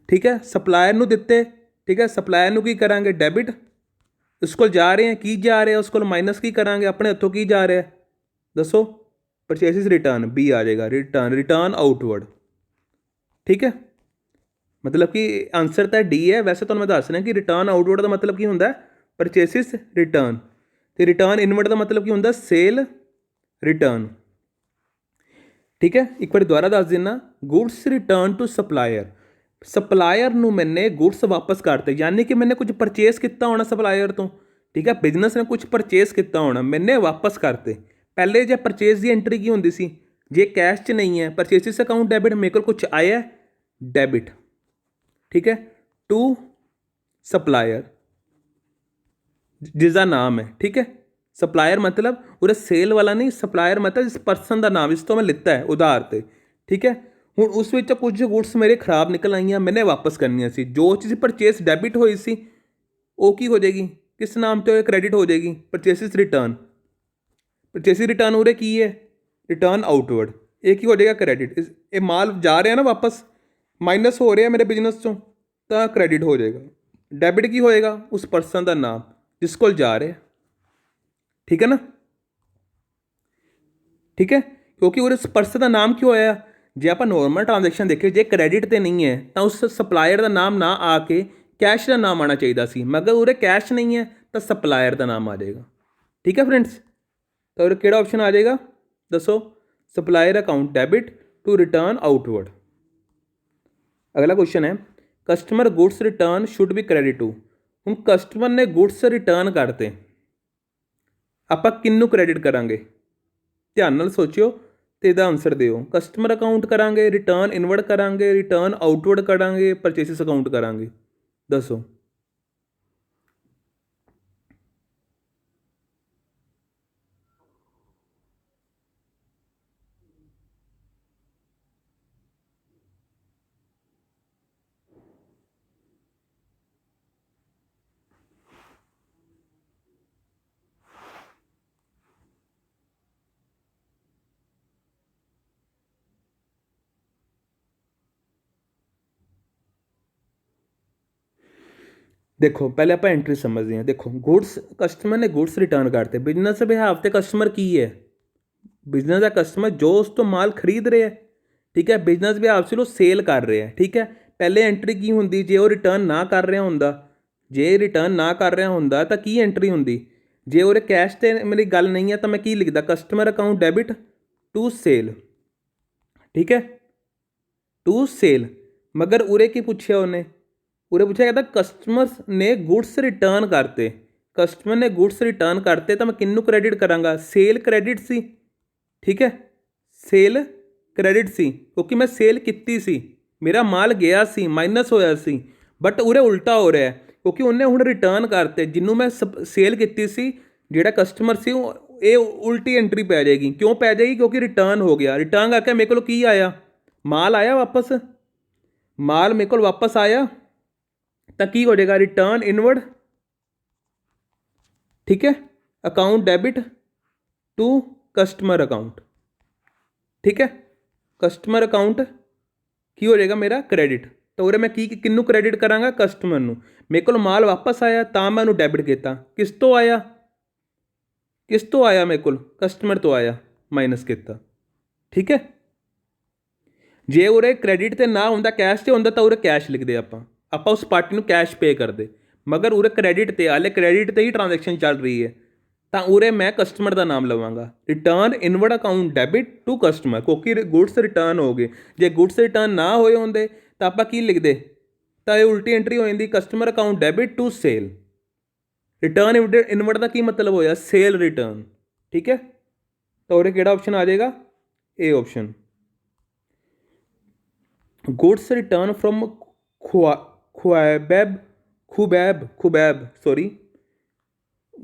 ਠੀਕ ਹੈ, ਸਪਲਾਇਰ ਨੂੰ ਦਿੱਤੇ। ਠੀਕ ਹੈ, ਸਪਲਾਇਰ ਨੂੰ ਕੀ ਕਰਾਂਗੇ? ਡੈਬਿਟ। ਉਸ ਕੋਲ ਜਾ ਰਹੇ ਹੈ, ਕੀ ਜਾ ਰਿਹਾ ਉਸ ਕੋਲ? ਮਾਈਨਸ ਕੀ ਕਰਾਂਗੇ? ਆਪਣੇ ਹੱਥੋਂ ਕੀ ਜਾ ਰਿਹਾ? ਦੱਸੋ। ਪਰਚੇਸਿਸ ਰਿਟਰਨ, ਬੀ ਆ ਜਾਏਗਾ। Return outward. ਠੀਕ ਹੈ, ਮਤਲਬ ਕਿ ਆਂਸਰ ਤਾਂ ਡੀ ਹੈ। ਵੈਸੇ ਤੁਹਾਨੂੰ ਮੈਂ ਦੱਸ ਰਿਹਾ ਕਿ ਰਿਟਰਨ ਆਊਟਵਰਡ ਦਾ ਮਤਲਬ ਕੀ ਹੁੰਦਾ? Purchases return. ਅਤੇ ਰਿਟਰਨ ਇਨਵਰਡ ਦਾ ਮਤਲਬ ਕੀ ਹੁੰਦਾ? Sale return. ਠੀਕ ਹੈ, ਇੱਕ ਵਾਰੀ ਦੁਬਾਰਾ ਦੱਸ ਦਿੰਦਾ। Goods return to supplier, supplier ਨੂੰ ਮੈਨੇ ਗੁਡਸ ਵਾਪਸ ਕਰਤੇ, ਯਾਨੀ ਕਿ ਮੈਨੇ ਕੁਝ ਪਰਚੇਸ ਕੀਤਾ ਹੋਣਾ ਸਪਲਾਇਰ ਤੋਂ। ਠੀਕ ਹੈ, ਬਿਜ਼ਨਸ ਨੇ ਕੁਝ ਪਰਚੇਸ ਕੀਤਾ ਹੋਣਾ, ਮੈਨੇ ਵਾਪਸ ਕਰਤੇ। ਪਹਿਲੇ ਜੇ ਪਰਚੇਸ ਦੀ ਐਂਟਰੀ ਕੀ ਹੁੰਦੀ ਸੀ? ਜੇ ਕੈਸ਼ 'ਚ ਨਹੀਂ ਹੈ, ਪਰਚੇਸਿਸ ਅਕਾਊਂਟ ਡੈਬਿਟ, ਮੇਰੇ ਕੋਲ ਕੁਛ ਆਇਆ ਡੈਬਿਟ। ਠੀਕ ਹੈ, ਟੂ ਸਪਲਾਇਰ ਜਿਸਦਾ ਨਾਮ ਹੈ। ਠੀਕ ਹੈ, ਸਪਲਾਇਰ ਮਤਲਬ ਉਹਦਾ ਸੇਲ ਵਾਲਾ ਨਹੀਂ, ਸਪਲਾਇਰ ਮਤਲਬ ਇਸ ਪਰਸਨ ਦਾ ਨਾਮ, ਇਸ ਤੋਂ ਮੈਂ ਲਿੱਤਾ ਹੈ ਉਧਾਰ 'ਤੇ। ਠੀਕ ਹੈ, ਹੁਣ ਉਸ ਵਿੱਚ ਕੁਝ ਗੁਡਸ ਮੇਰੇ ਖਰਾਬ ਨਿਕਲ ਆਈਆਂ, ਮੈਨੇ ਵਾਪਸ ਕਰਨੀਆਂ ਸੀ। ਜੋ ਚੀਜ਼ ਪਰਚੇਸ ਡੈਬਿਟ ਹੋਈ ਸੀ ਉਹ ਕੀ ਹੋ ਜਾਏਗੀ? ਕਿਸ ਨਾਮ 'ਤੇ ਕ੍ਰੈਡਿਟ ਹੋ ਜਾਏਗੀ? ਪਰਚੇਸਿਸ ਰਿਟਰਨ। ਪਰਚੇਸਿਸ ਰਿਟਰਨ ਉਰੇ ਕੀ ਹੈ? Return outward. ਇਹ ਕੀ ਹੋ ਜਾਏਗਾ? ਕ੍ਰੈਡਿਟ। ਇਹ ਮਾਲ ਜਾ ਰਿਹਾ ਨਾ ਵਾਪਸ, ਮਾਈਨਸ ਹੋ ਰਿਹਾ ਮੇਰੇ ਬਿਜ਼ਨਸ 'ਚੋਂ, ਤਾਂ ਕ੍ਰੈਡਿਟ ਹੋ ਜਾਏਗਾ। ਡੈਬਿਟ ਕੀ ਹੋਏਗਾ? ਉਸ ਪਰਸਨ ਦਾ ਨਾਮ ਜਿਸ ਕੋਲ ਜਾ ਰਿਹਾ। ਠੀਕ ਹੈ ਨਾ? ਠੀਕ ਹੈ, ਕਿਉਂਕਿ ਉਸ ਪਰਸਨ ਦਾ ਨਾਮ ਕਿਉਂ ਆਇਆ? ਜੇ ਆਪਾਂ ਨੋਰਮਲ ਟ੍ਰਾਂਜੈਕਸ਼ਨ ਦੇਖੀਏ, ਜੇ ਕ੍ਰੈਡਿਟ 'ਤੇ ਨਹੀਂ ਹੈ ਤਾਂ ਉਸ ਸਪਲਾਇਰ ਦਾ ਨਾਮ ਨਾ ਆ ਕੇ ਕੈਸ਼ ਦਾ ਨਾਮ ਆਉਣਾ ਚਾਹੀਦਾ ਸੀ, ਮਗਰ ਉਰੇ ਕੈਸ਼ ਨਹੀਂ ਹੈ ਤਾਂ ਸਪਲਾਇਰ ਦਾ ਨਾਮ ਆ ਜਾਏਗਾ। ਠੀਕ ਹੈ ਫਰੈਂਡਸ, ਤਾਂ ਉਰੇ ਕਿਹੜਾ ਆਪਸ਼ਨ ਆ ਜਾਏਗਾ? ਦੱਸੋ। Supplier account debit to return outward. अगला क्वेश्चन है customer goods return should be credit to. ਹੁਣ ਕਸਟਮਰ ਨੇ ਗੁड्स ਰਿਟਰਨ ਕਰਤੇ, ਆਪਾਂ ਕਿਹਨੂੰ ਕ੍ਰੈਡਿਟ ਕਰਾਂਗੇ? ਧਿਆਨ ਨਾਲ ਸੋਚਿਓ ਤੇ ਇਹਦਾ ਆਨਸਰ ਦਿਓ। ਕਸਟਮਰ ਅਕਾਊਂਟ ਕਰਾਂਗੇ, ਰਿਟਰਨ ਇਨਵਰਡ ਕਰਾਂਗੇ, ਰਿਟਰਨ ਆਊਟਵਰਡ ਕਰਾਂਗੇ, ਪਰਚੇਸਿਸ ਅਕਾਊਂਟ ਕਰਾਂਗੇ, ਦੱਸੋ। देखो पहले आप एंट्री समझते हैं। देखो गुड्स कस्टमर ने गुड्स रिटर्न करते, बिजनेस बिहाव ते कस्टमर की है? बिजनेस का कस्टमर जो उस तो माल खरीद रहे हैं, ठीक है, बिजनेस बिहाव से सेल कर रहे हैं, ठीक है। पहले एंट्री की होंगी जे वो रिटर्न ना कर रहा होंदा, जे रिटर्न ना कर रहा होंदा तो की एंट्री होंगी? जे वो कैश ते मेरी गल नहीं है तो मैं की लिखदा customer account debit to sale, ठीक है, टू सेल। मगर उरे की पूछा उन्हें? उरे पूछा कहता कस्टमर ने गुड्स रिटर्न करते, कस्टमर ने गुड्स रिटर्न करते तो मैं किन्नू क्रेडिट करांगा? सेल क्रेडिट सी, ठीक है, सेल क्रेडिट सी क्योंकि मैं सेल की सी, मेरा माल गया सी, माइनस होया सी। बट उरे उल्टा हो रहा है क्योंकि उन्हें हुण रिटर्न करते, जिन्हों मैं सेल की सी, जिहड़ा कस्टमर सी ये उल्टी एंट्री पै जाएगी। क्यों पै जाएगी? क्योंकि रिटर्न हो गया, रिटर्न करके मेरे को की आया? माल आया वापस, माल मेरे को वापस आया तो की हो जाएगा? रिटर्न इनवर्ड, ठीक है, account debit to customer account, ठीक है, कस्टमर अकाउंट की हो जाएगा मेरा क्रेडिट। तो उरे मैं की किन्नू क्रेडिट करांगा? कस्टमर नू। मेरे को माल वापस आया तो मैं उन्होंने डेबिट किया, किस तो आया? किस तो आया? मेरे को कस्टमर तो आया, माइनस किया, ठीक है। जे उरे क्रेडिट ते ना होंदा कैश ते होंदा तो उरे कैश लिखते आप उस पार्टी को कैश पे करते, मगर उरे क्रेडिट ते हाले क्रेडिट ते ही ट्रांजैक्शन चल रही है तो उरे मैं कस्टमर का नाम लवांगा। Return inward account debit to customer क्योंकि गुड्स रिटर्न हो गए, जे गुड्स रिटर्न ना होए होंदे तो आप की लिखते तो ये उल्टी एंट्री हो जाती customer account debit to sale. Return inward का की मतलब होया? सेल रिटर्न, ठीक है। तो उरे केड़ा ऑप्शन आ जाएगा? A option. Goods return from Khubaib sorry,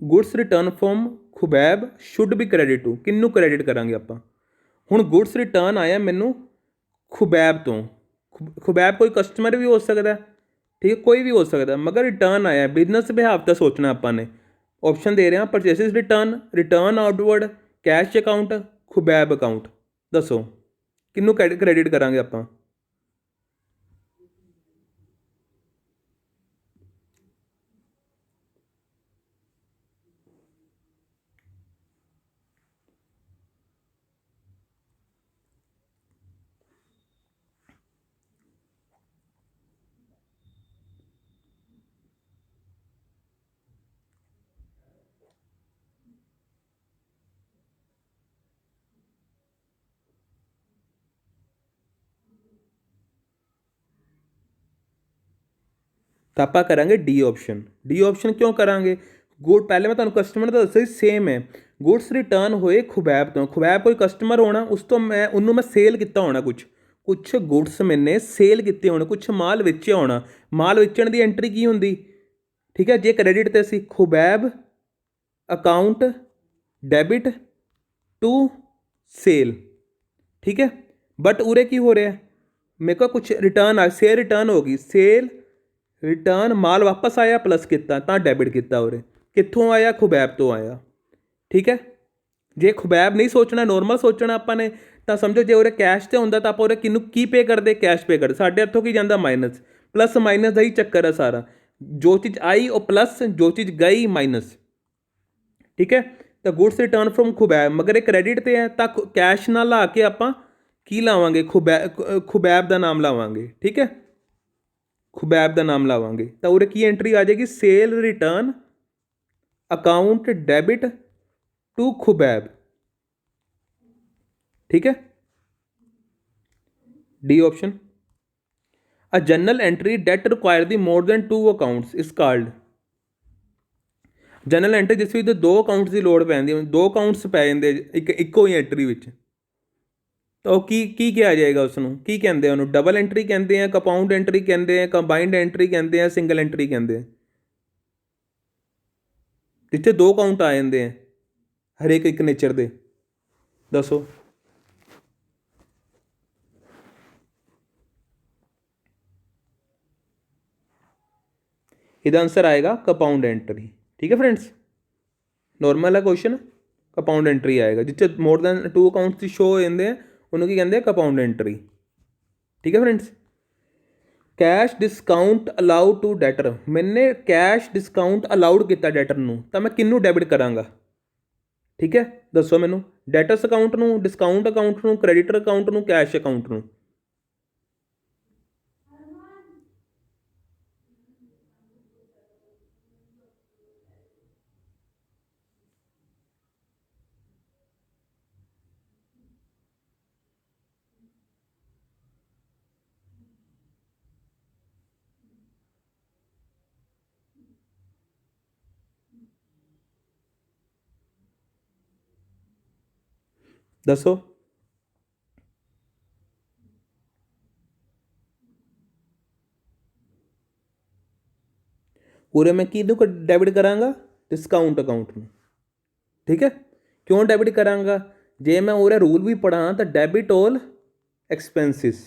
goods return from Khubaib should be credit to. किन्नू क्रेडिट करांगे आप? हुण गुड्स रिटर्न आया मैनू खुबैब तो, खुबैब कोई कस्टमर भी हो सकता, ठीक है, कोई भी हो सकता, मगर रिटर्न आया, बिजनेस बिहाव का सोचना आपने। ऑप्शन दे रहे हैं purchases return, return outward, cash account, Khubaib account, दसो किन्नू क्रेडिट करांगे आप? तो आप करेंगे डी ऑप्शन। डी ऑप्शन क्यों करांगे? गुड पहले मैं तुम्हें कस्टमर तो दस सेम है, गुड्स रिटर्न होए खुबैब तो, खुबैब कोई कस्टमर होना, उस तो मैं उन्होंने मैं सेल किया होना, कुछ गुड्स मैंने सेल किए होने, कुछ माल बेचा होना, माल बेचण की एंट्री की होंगी, ठीक है। जे क्रेडिट ते सी Khubaib account debit to sale, ठीक है। बट उरे की हो रहा है? मेरे को कुछ रिटर्न आ, सेल रिटर्न होगी, सेल रिटर्न माल वापस आया प्लस किता तो डेबिट किया, उरे कितों आया? खुबैब तो आया, ठीक है। जे खुबैब नहीं सोचना, नॉर्मल सोचना आपने तो समझो जे उरे कैश से होंदा तो आप उरे किनू की पे करते? कैश पे करते। साढ़े हथों की जाता? माइनस, प्लस माइनस का ही चक्कर है सारा, जो चीज़ आई वो प्लस, जो चीज़ गई माइनस, ठीक है। तो गुड्स रिटर्न फ्रॉम खुबैब, मगर एक क्रेडिट ते है तो कैश ना ला के आप की लावांगे? खुबैब का नाम लावांगे, ठीक है, खुबैब का नाम लावांगे। तो उरे की एंट्री आ जाएगी? Sale return account debit to Khubaib, ठीक है, D option. A journal entry that require the more than 2 accounts is called. Journal entry जिस भी 2 अकाउंट्स की लोड़ पैंदी, 2 अकाउंट्स पै जाते एक इक्को ही एंट्री विच, तो की किया जाएगा उसनों, की कहते हैं उन्होंने? डबल एंट्री कहते हैं, कंपाउंड एंट्री कहते हैं, कंबाइंड एंट्री कहते हैं, सिंगल एंट्री कहते हैं, जिथे 2 अकाउंट आ जाते हैं हरेक एक नेचर के, दसो। इसका आंसर आएगा कंपाउंड एंट्री। ठीक है फ्रेंड्स, नॉर्मल है क्वेश्चन, कंपाउंड एंट्री आएगा जिससे मोर दैन 2 अकाउंट्स की शो हो जाते हैं, उन्होंने कहते हैं कंपाउंड एंट्री। ठीक है friends, cash discount allowed to debtor, मैंने कैश डिस्काउंट अलाउड किया डैटर नूं, तो मैं किनू डेबिट करांगा? ठीक है, दसो मैनू, डैटर्स अकाउंट नूं, डिस्काउंट अकाउंट नूं, क्रेडिटर अकाउंट नूं, कैश अकाउंट नूं? दसो। पूरे मैं किदू को डेबिट करांगा? डिस्काउंट अकाउंट में। ठीक है, क्यों डेबिट करांगा? जे मैं उरे रूल भी पढ़ा तो डेबिट ऑल एक्सपेंसिस,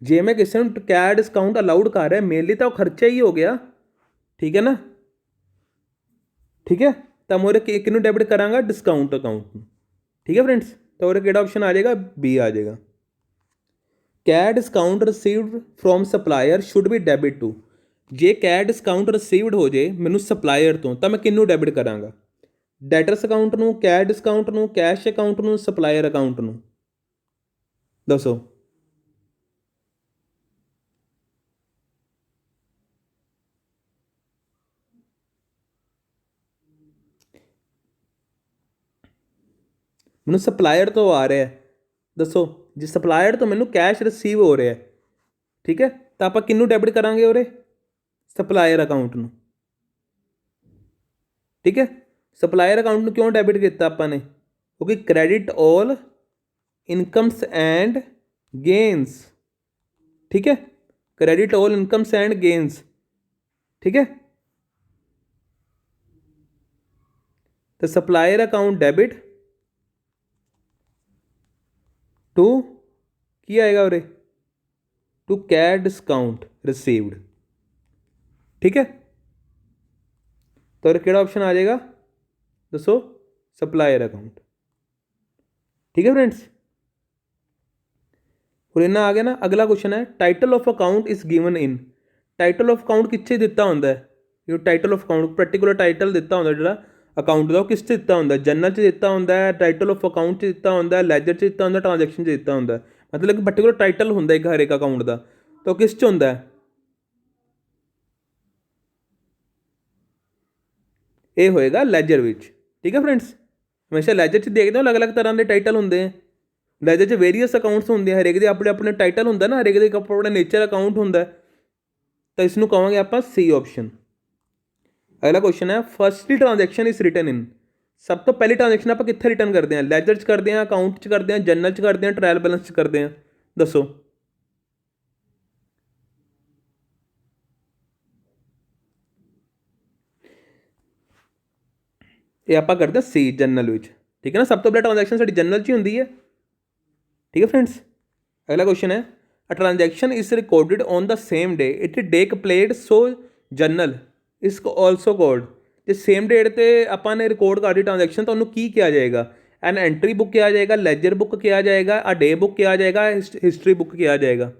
जे मैं किसी ने क्या डिस्काउंट अलाउड कर रहा मेरे लिए तो खर्चा ही हो गया। ठीक है ना, ठीक है, तो मोरे किनू डेबिट करांगा? डिस्काउंट अकाउंट में। ठीक है फ्रेंड्स, तो और केड़ा ऑप्शन आ जाएगा? बी आ जाएगा। क्या discount received from supplier should be debit to, जे क्या डिस्काउंट रिसीव्ड हो जाए मैनू सप्लायर तो मैं किनू डेबिट करांगा? ਡੈਟਰਸ ਅਕਾਊਂਟ ਨੂੰ, ਕੈਸ਼ ਡਿਸਕਾਊਂਟ ਨੂੰ, ਕੈਸ਼ ਅਕਾਊਂਟ ਨੂੰ, ਸਪਲਾਇਰ ਅਕਾਊਂਟ ਨੂੰ? ਦੱਸੋ। ਮੈਨੂੰ ਸਪਲਾਇਰ ਤੋਂ ਆ ਰਿਹਾ, ਦੱਸੋ। ਜੇ ਸਪਲਾਇਰ ਤੋਂ ਮੈਨੂੰ ਕੈਸ਼ ਰਿਸੀਵ ਹੋ ਰਿਹਾ, ਠੀਕ ਹੈ, ਤਾਂ ਆਪਾਂ ਕਿਹਨੂੰ ਡੈਬਿਟ ਕਰਾਂਗੇ ਉਰੇ? ਸਪਲਾਇਰ ਅਕਾਊਂਟ ਨੂੰ। ਠੀਕ ਹੈ, ਸਪਲਾਇਰ ਅਕਾਊਂਟ ਨੂੰ ਕਿਉਂ ਡੈਬਿਟ ਕੀਤਾ ਆਪਾਂ ਨੇ? ਕਿਉਂਕਿ ਕ੍ਰੈਡਿਟ ਆਲ ਇਨਕਮਸ ਐਂਡ ਗੇਨਸ। ठीक है, credit all incomes and gains. ठीक है, तो सप्लायर अकाउंट डेबिट टू की आएगा उरे? To cash discount received. ठीक है, तो उरे केड़ा ऑप्शन आ जाएगा? दसो, सप्लायर अकाउंट। ठीक है फ्रेंड्स, और इन्ना आ गया ना। अगला क्वेश्चन है, title of account is given in. Title of account किससे दिता होंगे? जो title of account particular title दिता होंगे जो अकाउंट का, किस दिता होंगे? जनरल च दिता होंगे, टाइटल ऑफ अकाउंट च दिता होंगे, लैजर च दिता होंगे, ट्रांजैक्शन च दिता होंगे। मतलब कि पर्टिकुलर टाइटल होंगे एक हर एक अकाउंट का, तो किस च होंगे? ये होएगा लैजर विच। ठीक है फ्रेंड्स, हमेशा लैजर च देखते हो अलग अलग तरह के टाइटल होंगे हैं। लैजर च वेरीअस अकाउंट्स होंगे, हरेक के अपने अपने टाइटल होंगे ना, हरेक के अपना नेचर अकाउंट होंगे। तो इसनों कहांगे आप सी ऑप्शन। अगला क्वेश्चन है, firstly transaction is written in. सब तो पहली ट्रांजैक्शन आप कित्थे रिटर्न करते हैं? लैजर च करते हैं, अकाउंट च करते हैं, जनरल च करते हैं, ट्रायल बैलेंस च करते हैं? दसो। ये आप करते हैं सी, जनरल विच। ठीक है ना, सब तो पहले ट्रांजैक्शन साडी जनरल च ही होंदी है। ठीक है फ्रेंड्स, अगला क्वेश्चन है, a transaction is recorded on the same day it deck played so general is also called. जो सेम डेट पर अपने रिकॉर्ड कर दी ट्रांजैक्शन तो उन्होंने की किया जाएगा? एन एंट्री बुक किया जाएगा, लेजर बुक किया जाएगा, आ डे बुक किया जाएगा, हिस्ट्री बुक किया जाएगा?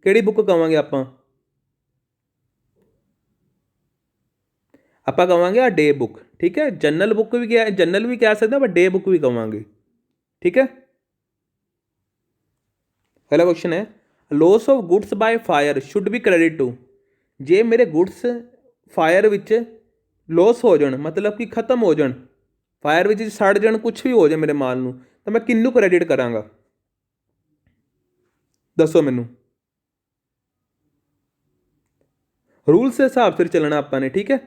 ਕਿਹੜੀ बुक कहांगे आप कहांगे आ डे बुक। ठीक है, जनरल बुक भी क्या, जनरल भी कह सकते हैं, पर डे बुक भी कहांगे। ठीक है, अगला क्वेश्चन है, loss of goods by fire should be credit to. जे मेरे गुड्स फायर विच लॉस हो जाए, मतलब कि खत्म हो जाए, फायर विच सड़ जाए, कुछ भी हो जाए मेरे माल नूं, तो मैं किन्नू क्रेडिट करांगा? दसो मैनू। रूल्स के हिसाब से चलना आपने, ठीक है।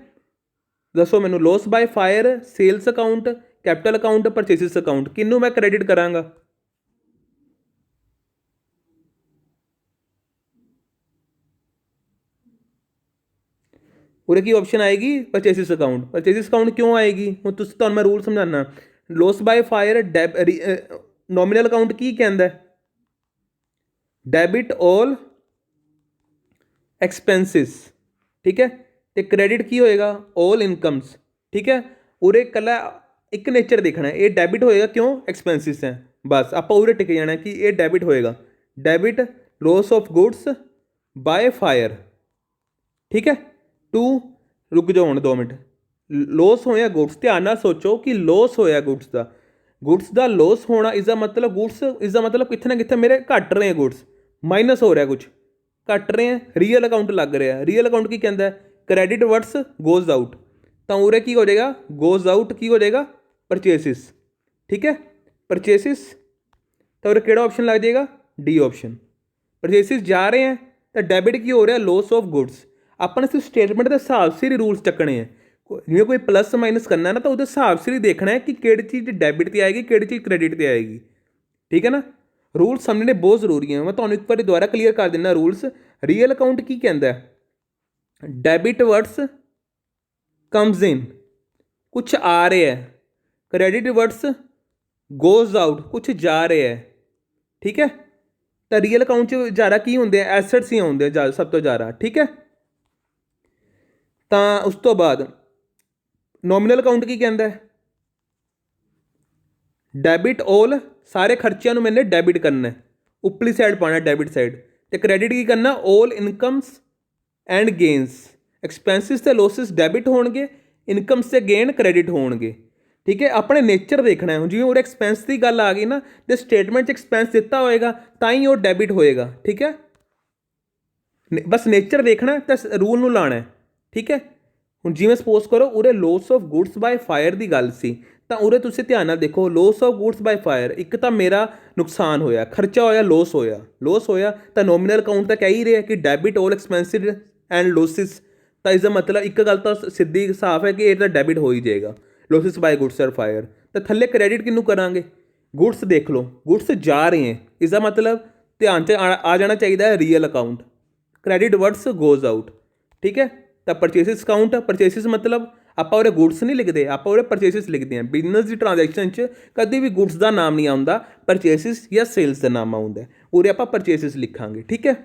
दसो मैनू loss by fire, sales account, capital account, purchases account, किनू मैं क्रेडिट करांगा? उरे की ऑप्शन आएगी परचेसिस अकाउंट। परचेसिस अकाउंट क्यों आएगी? हूँ तुम मैं रूल समझाना। Loss by fire nominal account की कहता है? डेबिट ऑल एक्सपेंसिस, ठीक है। तो क्रेडिट की होएगा? ऑल इनकम्स, ठीक है। उरे कला एक नेचर देखना है, ये डेबिट होएगा क्यों? एक्सपेंसिस है, बस आप उरे टिक जाना कि ये डेबिट होएगा। Debit loss of goods by fire, ठीक है। टू रुक जाओ हम 2 मिनट। लॉस होया गुड्स, ध्यान नाल सोचो कि लॉस होया गुड्स का लॉस होना इसका मतलब गुड्स इसका मतलब कितने ना कितने मेरे घट रहे हैं, गुड्स माइनस हो रहा कुछ घट रहे हैं, रियल अकाउंट लग रहा है। रियल अकाउंट की कहता है? क्रेडिट वर्ड्स गोज आउट, तो उरे की हो जाएगा? गोज आउट की हो जाएगा? परचेसिस, ठीक है। परचेसिस तो उरे केड़ा ऑप्शन लग जाएगा? D option. परचेसिस जा रहे हैं तो डेबिट की हो रहा है? Loss of goods. अपने सिर्फ स्टेटमेंट के हिसाब से ही रूल्स चकने हैं, जिਵੇਂ कोई प्लस माइनस करना है ना, तो उस हिसाब से ही देखना है कि किहड़ी चीज़ डेबिट पर आएगी, किहड़ी चीज़ क्रेडिट पर आएगी, ठीक है ना। रूल समझने बहुत जरूरी है। मैं तुम्हें एक बार दोबारा क्लीयर कर देना रूल्स। रियल अकाउंट की कहता है? डेबिट वर्ड्स कम्स इन, कुछ आ रहे है। क्रेडिट वर्ड्स गोज आउट, कुछ जा रहे है, ठीक है। तो रियल अकाउंट च ज़्यादा की होंगे? एसट्स ही आते हैं सब तो ज़्यादा, ठीक है। तो उस तो बाद नॉमिनल अकाउंट की कहता है? डेबिट ऑल, सारे खर्चों मैंने डेबिट करना है, उपली साइड पाना डेबिट साइड। तो क्रेडिट की करना? All incomes and gains, expenses ते लॉसिस डेबिट होणगे, इनकम्स ते गेन क्रेडिट होणगे, ठीक है। अपने नेचर देखना है। जिवें उरे एक्सपेंस की गल आ गई ना, तो स्टेटमेंट एक्सपेंस दिता होएगा तां ही वो डेबिट होएगा, ठीक है। बस नेचर देखना तो रूल नूं लाना है, ठीक है। ਹੁਣ ਜਿਵੇਂ ਸਪੋਜ਼ ਕਰੋ ਉਰੇ ਲੋਸ ਆਫ ਗੁड्स ਬਾय फायर ਦੀ ਗੱਲ ਸੀ, ਤਾਂ ਉਰੇ ਤੁਸੀਂ ਧਿਆਨ ਨਾਲ ਦੇਖੋ। ਲੋਸ ਆਫ ਗੁड्स ਬਾय फायर, ਇੱਕ ਤਾਂ ਮੇਰਾ ਨੁਕਸਾਨ ਹੋਇਆ, ਖਰਚਾ ਹੋਇਆ, ਲੋਸ ਹੋਇਆ ਤਾਂ ਨੋਮੀਨਲ ਅਕਾਊਂਟ ਤਾਂ ਕਹਿ ਹੀ ਰਿਹਾ ਕਿ ਡੈਬਿਟ ਆਲ ਐਕਸਪੈਂਸਿਸ ਐਂਡ ਲੋਸਿਸ। ਤਾਂ ਇਸਦਾ ਮਤਲਬ ਇੱਕ ਗੱਲ ਤਾਂ ਸਿੱਧੀ ਸਾਫ਼ ਹੈ ਕਿ ਇਹ ਤਾਂ ਡੈਬਿਟ ਹੋ ਹੀ ਜਾਏਗਾ, ਲੋਸਿਸ ਬਾय ਗੁड्स ਐਂਡ फायर। ਤਾਂ ਥੱਲੇ ਕ੍ਰੈਡਿਟ ਕਿਹਨੂੰ ਕਰਾਂਗੇ? ਗੁड्स ਦੇਖ ਲਓ, ਗੁड्स ਜਾ ਰਹੇ ਹੈ, ਇਸਦਾ ਮਤਲਬ ਧਿਆਨ 'ਚ ਆ ਜਾਣਾ ਚਾਹੀਦਾ ਹੈ real account. Credit words goes out, ठीक है। तो परचेसिस अकाउंट, परचेसिस मतलब आप उरे गुड्स नहीं लिखते, आप उरे परचेसिस लिखते हैं। बिजनेस की ट्रांजैक्शन कभी भी गुड्स का नाम नहीं आता, परचेसिस या सेल्स का नाम आता है। उरे आप परचेसिस लिखांगे, ठीक है।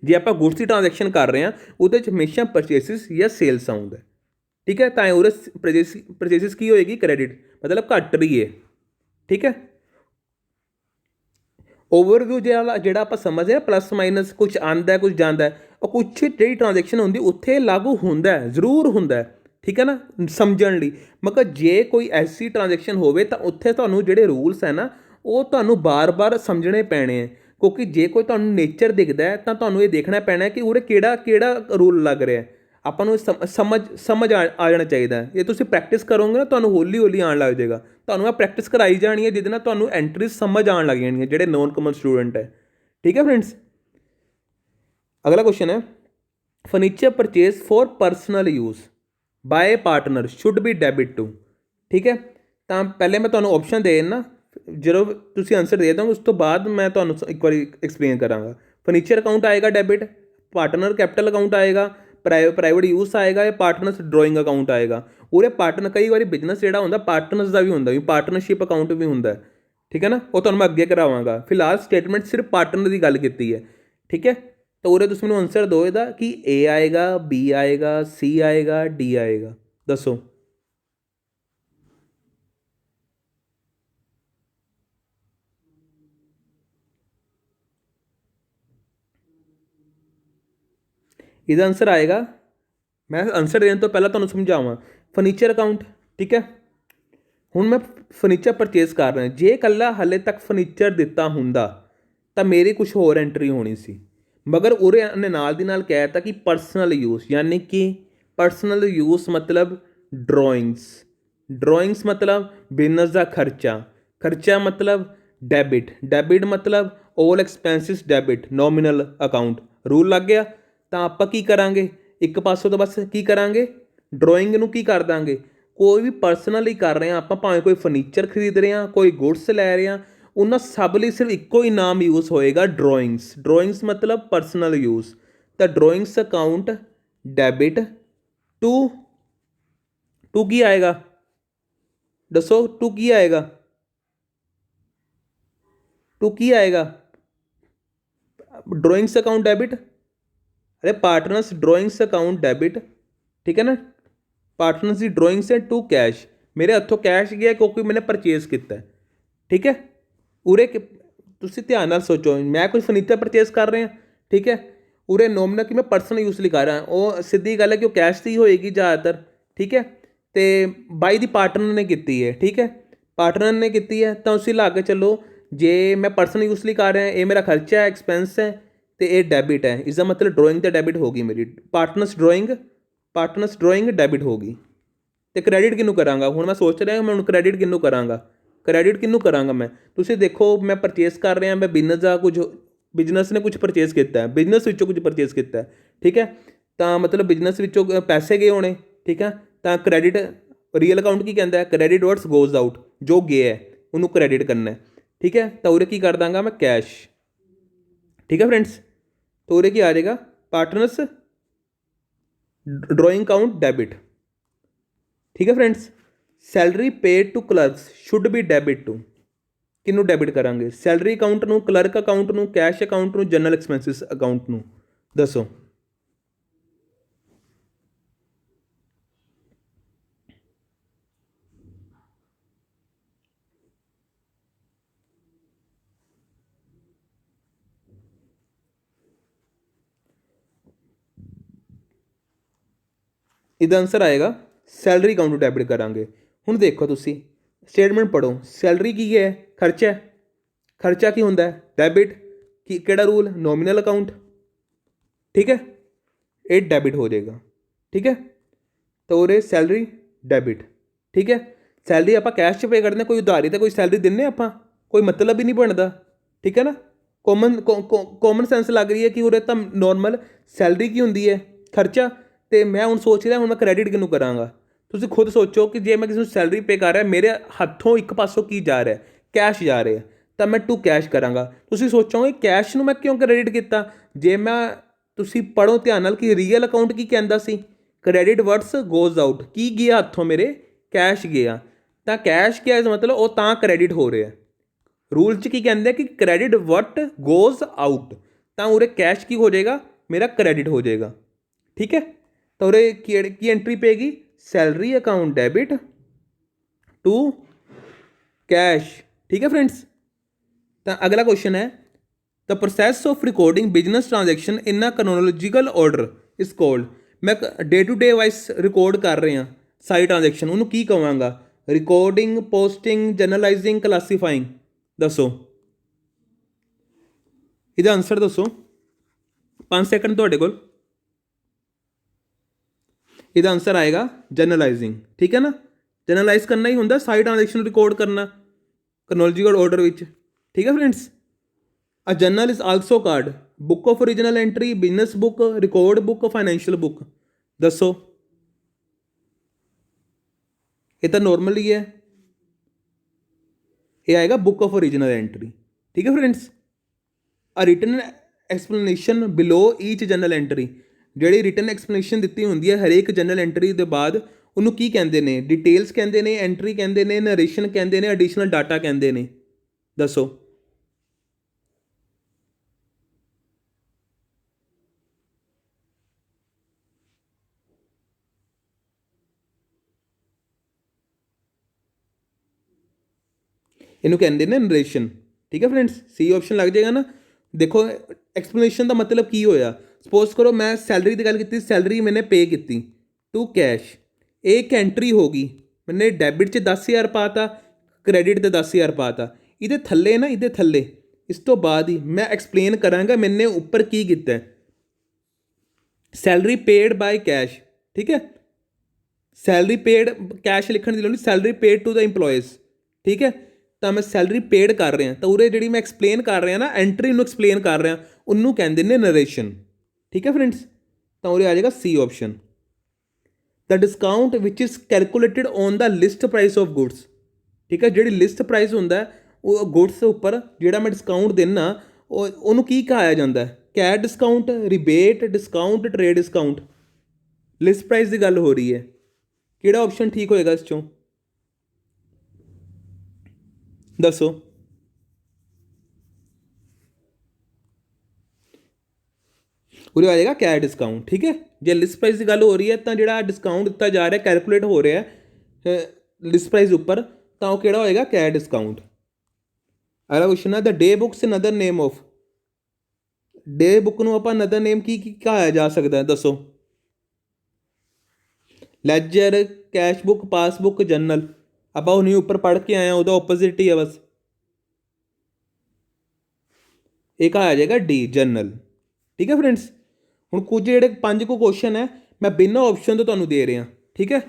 जे आप गुड्स की ट्रांजैक्शन कर रहे हैं वो हमेशा परचेसिस या सेल्स आता है, ठीक है। तो उरे परचेसिस की होएगी? क्रेडिट, मतलब घट रही है, ठीक है। ओवरव्यू जो आप समझते हैं प्लस माइनस कुछ आता है कुछ जाता है, और कुछ जी ट्रांजैक्शन होंगी उत्थे लागू होंदा है, जरूर होंदा है, ठीक है ना, समझण लई। मगर जे कोई ऐसी ट्रांजैक्शन होवे तो उत्थे तुहानूं जिहड़े रूल्स है ना वो तुहानूं बार बार समझने पैने हैं, क्योंकि जे कोई तुहानूं नेचर दिखदा है तो तुहानूं ये देखना पैना है कि उरे किहड़ा रूल लग रहा है। ਆਪਾਂ ਨੂੰ ਸਮਝ ਆ ਜਾਣਾ ਚਾਹੀਦਾ ਹੈ। ਇਹ ਤੁਸੀਂ ਪ੍ਰੈਕਟਿਸ ਕਰੋਗੇ ਨਾ ਤੁਹਾਨੂੰ ਹੌਲੀ ਹੌਲੀ ਆਉਣ ਲੱਗ ਜਾਏਗਾ। ਤੁਹਾਨੂੰ ਆ ਪ੍ਰੈਕਟਿਸ ਕਰਾਈ ਜਾਣੀ ਹੈ ਜਿਹਦੇ ਨਾਲ ਤੁਹਾਨੂੰ ਐਂਟਰੀਜ਼ ਸਮਝ ਆਉਣ ਲੱਗ ਜਾਣੀਆਂ ਜਿਹੜੇ ਨੋਨ ਕਮਨ ਸਟੂਡੈਂਟ ਹੈ, ਠੀਕ ਹੈ ਫਰੈਂਡਸ। ਅਗਲਾ ਕੁਐਸਚਨ ਹੈ furniture purchase for personal use by partner should be debit to, ਠੀਕ ਹੈ। ਤਾਂ ਪਹਿਲੇ ਮੈਂ ਤੁਹਾਨੂੰ ਆਪਸ਼ਨ ਦੇ ਦਿੰਦਾ, ਜਦੋਂ ਤੁਸੀਂ ਆਨਸਰ ਦੇ ਦੋਗੇ ਉਸ ਤੋਂ ਬਾਅਦ ਮੈਂ ਤੁਹਾਨੂੰ ਇੱਕ ਵਾਰੀ ਐਕਸਪਲੇਨ ਕਰਾਂਗਾ। ਫਰਨੀਚਰ ਅਕਾਊਂਟ ਆਏਗਾ ਡੈबिट, पार्टनर कैपिटल अकाउंट आएगा, प्राइवेट यूज आएगा, या पार्टनर्स ड्रॉइंग अकाउंट आएगा। उरे पार्टनर कई बार बिजनेस जो होंगे पार्टनर्स का भी होंगे, पार्टनरशिप अकाउंट भी होंगे, ठीक है ना, वो तो मैं अगे करावांगा। फिलहाल स्टेटमेंट सिर्फ पार्टनर की गल की है, ठीक है। तो उरे तुसीं मैनूं आंसर दो इहदा कि ए आएगा, बी आएगा, सी आएगा, डी आएगा, दसो। इसका आंसर आएगा, मैं आंसर देने तो पहला तुहानूं समझावां, फर्नीचर अकाउंट, ठीक है। हुण मैं फर्नीचर परचेज कर रहा, जे कल्ला हले तक फर्नीचर दिता हुंदा तो मेरी कुछ होर एंट्री होनी सी, मगर उरे ने नाल दी नाल कहता कि परसनल यूज़, यानी कि परसनल यूज़ मतलब ड्रॉइंग्स मतलब बिजनेस का खर्चा मतलब डेबिट मतलब all expenses debit nominal account, rule लग गया। ਤਾਂ ਆਪਾਂ ਕੀ ਕਰਾਂਗੇ, ਇੱਕ ਪਾਸੋਂ ਤਾਂ ਬਸ ਕੀ ਕਰਾਂਗੇ, ਡਰਾਇੰਗ ਨੂੰ ਕੀ ਕਰ ਦਾਂਗੇ, ਕੋਈ ਵੀ ਪਰਸਨਲੀ ਕਰ ਰਹੇ ਹਾਂ ਆਪਾਂ, ਭਾਵੇਂ ਕੋਈ ਫਰਨੀਚਰ ਖਰੀਦ ਰਹੇ ਹਾਂ, ਕੋਈ ਗੁੱਡਸ ਲੈ ਰਹੇ ਹਾਂ, ਉਹਨਾਂ ਸਭ ਲਈ ਸਿਰਫ ਇੱਕੋ ਹੀ ਨਾਮ ਯੂਜ਼ ਹੋਏਗਾ, ਡਰਾਇੰਗਸ। ਡਰਾਇੰਗਸ ਮਤਲਬ ਪਰਸਨਲ ਯੂਜ਼। ਤਾਂ ਡਰਾਇੰਗਸ ਅਕਾਊਂਟ ਡੈਬਿਟ ਟੂ ਕੀ ਆਏਗਾ, ਦੱਸੋ ਟੂ ਕੀ ਆਏਗਾ, ਟੂ ਕੀ ਆਏਗਾ, ਡਰਾਇੰਗਸ ਅਕਾਊਂਟ ਡੈਬਿਟ, अरे पार्टनर्स ड्राइंग्स अकाउंट डेबिट, ठीक है ना, पार्टनर्स की ड्राइंग्स है टू कैश, मेरे हथों कैश गया क्योंकि मैंने परचेज किया, ठीक है। उरे तुसी ध्यान नाल सोचो, मैं कोई फर्नीचर परचेज कर रहे हैं, ठीक है, उरे नोमिनल कि मैं पर्सनल यूज लिखा रहा, वो सीधी गल है कि कैश से ही होएगी ज़्यादातर, ठीक है। तो बाई दी पार्टनर ने की है, ठीक है, पार्टनर ने की है, तो उसी ला के चलो जे मैं पर्सनल यूज लिखा रहा, ये मेरा खर्चा है, एक्सपेंस है, तो ये डैबिट है, इसका मतलब ड्राइंग तो डैबिट होगी मेरी, पार्टनर्स ड्राइंग डैबिट होगी। तो क्रेडिट किनू करांगा, हुण मैं सोच रहा मैं क्रेडिट किनू करांगा, क्रेडिट किनू करांगा मैं, तुसीं देखो मैं परचेज कर रहा, मैं बिजनेस ने कुछ परचेज किया है, बिजनेस विचों कुछ परचेज किया है, ठीक है, तो मतलब बिजनेस विचों पैसे गए होने, ठीक है, तो क्रेडिट रीयल अकाउंट की कहता है, क्रेडिट वर्ड्स गोज आउट, जो गया है उन्होंने क्रेडिट करना है, ठीक है। तो उरे की कर दांगा मैं कैश, ठीक है फ्रेंड्स। तो उरे की आ जाएगा पार्टनर्स ड्राइंग अकाउंट डेबिट, ठीक है friends. Salary paid to clerks should be debit to, किनू डेबिट करांगे, सैलरी अकाउंट नू, क्लर्क अकाउंट नू, कैश अकाउंट नू, जनरल एक्सपेंसिस अकाउंट नू, दसो। ਇਹਦਾ ਆंसर आएगा सैलरी अकाउंट ਨੂੰ ਡੈਬਿਟ ਕਰਾਂਗੇ। ਹੁਣ ਦੇਖੋ ਤੁਸੀਂ ਸਟੇਟਮੈਂਟ ਪੜੋ, ਸੈਲਰੀ ਕੀ ਹੈ, ਖਰਚਾ ਹੈ, ਖਰਚਾ ਕੀ ਹੁੰਦਾ ਹੈ, ਡੈਬਿਟ ਕੀ ਕਿਹੜਾ ਰੂਲ, ਨੋਮੀਨਲ ਅਕਾਊਂਟ, ਠੀਕ ਹੈ, ਇਹ ਡੈਬਿਟ ਹੋ ਜਾਏਗਾ, ਠੀਕ ਹੈ। ਤਾਂ ਉਰੇ ਸੈਲਰੀ ਡੈਬਿਟ, ਠੀਕ ਹੈ। ਸੈਲਰੀ ਆਪਾਂ ਕੈਸ਼ 'ਚ ਪੇ ਕਰਦੇ ਹਾਂ, ਕੋਈ ਉਧਾਰੀ ਤਾਂ ਕੋਈ ਸੈਲਰੀ ਦਿੰਦੇ ਆਪਾਂ, ਕੋਈ ਮਤਲਬ ਹੀ ਨਹੀਂ ਬਣਦਾ, ਠੀਕ ਹੈ ਨਾ। ਕਾਮਨ ਸੈਂਸ ਲੱਗ ਰਹੀ ਹੈ ਕਿ ਉਰੇ ਤਾਂ ਨੋਰਮਲ ਸੈਲਰੀ ਕੀ ਹੁੰਦੀ ਹੈ, ਖਰਚਾ। तो मैं हूँ सोच रहा हूँ मैं क्रेडिट किनू करांगा, तुसीं खुद सोचो कि जे मैं किसी को सैलरी पे कर रहा, मेरे हथों एक पासों की जा रहा है, कैश जा रहा है, तो मैं टू कैश करांगा। तुसीं सोचोगे कैश नू मैं क्यों क्रेडिट किया, जे मैं तुसीं पढ़ो ध्यान नाल कि रियल अकाउंट की कहता सी, क्रेडिट वर्ड्स गोज आउट, की गया हथों मेरे, कैश गया, तो कैश गया इस मतलब वो तां क्रेडिट हो रहा है। रूल च की कहते हैं कि क्रेडिट वर्ड गोज आउट, तो उरे कैश की हो जाएगा, मेरा क्रेडिट हो जाएगा, ठीक है। तो उरे की एंट्री पेगी, salary account debit to cash, ठीक है फ्रेंड्स। तो अगला क्वेश्चन है, the process of recording business transaction in a chronological order is called, मैं day to day wise record कर रहे हैं सारी ट्रांजैक्शन, उन्होंने की कहांगा, रिकॉर्डिंग, पोस्टिंग, जर्नलाइजिंग, क्लासीफाइंग, दसो ਇਹਦਾ आंसर दसो, 5 सेकंड ਤੁਹਾਡੇ ਕੋਲ। ਇਹਦਾ आंसर आएगा जर्नलाइजिंग, ठीक है ना, जर्नलाइज करना ही होंगे, सारी ट्रांजैक्शन रिकॉर्ड करना क्रोनोलॉजिकल ऑर्डर विच, ठीक है friends. A journal is also called book of original entry, business book, record book, financial book, दसो। ये तो नॉर्मल ही है, ये आएगा बुक ऑफ ओरिजिनल एंट्री, ठीक है friends. A written explanation below each journal entry, ਜਿਹੜੀ ਰਿਟਨ ਐਕਸਪਲੇਨੇਸ਼ਨ ਦਿੱਤੀ ਹੁੰਦੀ ਹੈ ਹਰੇਕ ਜਨਰਲ ਐਂਟਰੀ ਦੇ ਬਾਅਦ, ਉਹਨੂੰ ਕੀ ਕਹਿੰਦੇ ਨੇ, ਡਿਟੇਲਸ ਕਹਿੰਦੇ ਨੇ, ਐਂਟਰੀ ਕਹਿੰਦੇ ਨੇ, ਨਰੇਸ਼ਨ ਕਹਿੰਦੇ ਨੇ, ਐਡੀਸ਼ਨਲ ਡਾਟਾ ਕਹਿੰਦੇ ਨੇ, ਦੱਸੋ। ਇਹਨੂੰ ਕਹਿੰਦੇ ਨੇ ਨਰੇਸ਼ਨ, ਠੀਕ ਹੈ फ्रेंड्स, सी ऑप्शन लग जाएगा ना। देखो एक्सप्लेनेशन का मतलब की होया, सपोज करो मैं सैलरी की गल की, सैलरी मैंने पे की टू कैश, एक एंट्री होगी, मैंने डैबिट च 10,000 पाता, क्रेडिट ते 10,000 पाता, ये थले ना, ये थले इस तो बाद ही मैं एक्सप्लेन करांगा मैंने उपर की किया, सैलरी पेड बाय कैश, ठीक है, सैलरी पेड कैश लिखने की लोड़ नहीं, salary paid to the employees, ठीक है। तो मैं सैलरी पेड कर रहा, तो उरे जी मैं एक्सप्लेन कर रहा ना, एंट्री में एक्सप्लेन कर रहा, उन्होंने कहते हैं नरेशन, ठीक है फ्रेंड्स। ਤਾਂ ਉਰੇ ਆ ਜਾਏਗਾ C option. The discount which is calculated on the list price of goods. ਠੀਕ ਹੈ, ਜਿਹੜੀ ਲਿਸਟ ਪ੍ਰਾਈਸ ਹੁੰਦਾ ਉਹ ਗੁਡਸ ਉੱਪਰ ਜਿਹੜਾ ਮੈਂ ਡਿਸਕਾਊਂਟ ਦਿੰਦਾ ਉਹਨੂੰ ਕੀ ਕਹਾਇਆ ਜਾਂਦਾ? Cash discount, rebate discount, trade discount. List price ਦੀ ਗੱਲ ਹੋ ਰਹੀ ਹੈ। ਕਿਹੜਾ ਆਪਸ਼ਨ ਠੀਕ ਹੋਏਗਾ ਇਸ ਚੋਂ? ਦੱਸੋ। ਉਰੇ ਆ ਜਾਏਗਾ ਕੈਸ਼ ਡਿਸਕਾਊਂਟ। ਠੀਕ ਹੈ, ਜੇ ਲਿਸਟ ਪ੍ਰਾਈਸ ਦੀ ਗੱਲ ਹੋ ਰਹੀ ਹੈ ਤਾਂ ਜਿਹੜਾ ਡਿਸਕਾਊਂਟ ਦਿੱਤਾ ਜਾ ਰਿਹਾ, ਕੈਲਕੂਲੇਟ ਹੋ ਰਿਹਾ ਲਿਸਟ ਪ੍ਰਾਈਸ ਉੱਪਰ, ਤਾਂ ਉਹ ਕਿਹੜਾ ਹੋਏਗਾ? Cash discount. ਅਗਲਾ ਕੁਐਸਚਨ ਹੈ the day books another name of. Day book ਨੂੰ ਆਪਾਂ ਅਨਦਰ ਨੇਮ ਕੀ ਕਹਾਇਆ ਜਾ ਸਕਦਾ ਹੈ? ਦੱਸੋ। Ledger, cash book, passbook, general. ਆਪਾਂ ਉਹ ਨਹੀਂ ਉੱਪਰ ਪੜ੍ਹ ਕੇ ਆਏ ਹਾਂ, ਉਹਦਾ ਓਪੋਜ਼ਿਟ ਹੀ ਹੈ ਬਸ। ਇਹ ਕਹਾਇਆ ਜਾਏਗਾ ਡੀ, ਜਰਨਲ। ਠੀਕ ਹੈ ਫਰੈਂਡਸ, ਹੁਣ ਕੁਝ ਜਿਹੜੇ 5 ਕੁਐਸਚਨ ਹੈ ਮੈਂ ਬਿਨਾਂ ਆਪਸ਼ਨ ਤੋਂ ਤੁਹਾਨੂੰ ਦੇ ਰਿਹਾ। ਠੀਕ ਹੈ,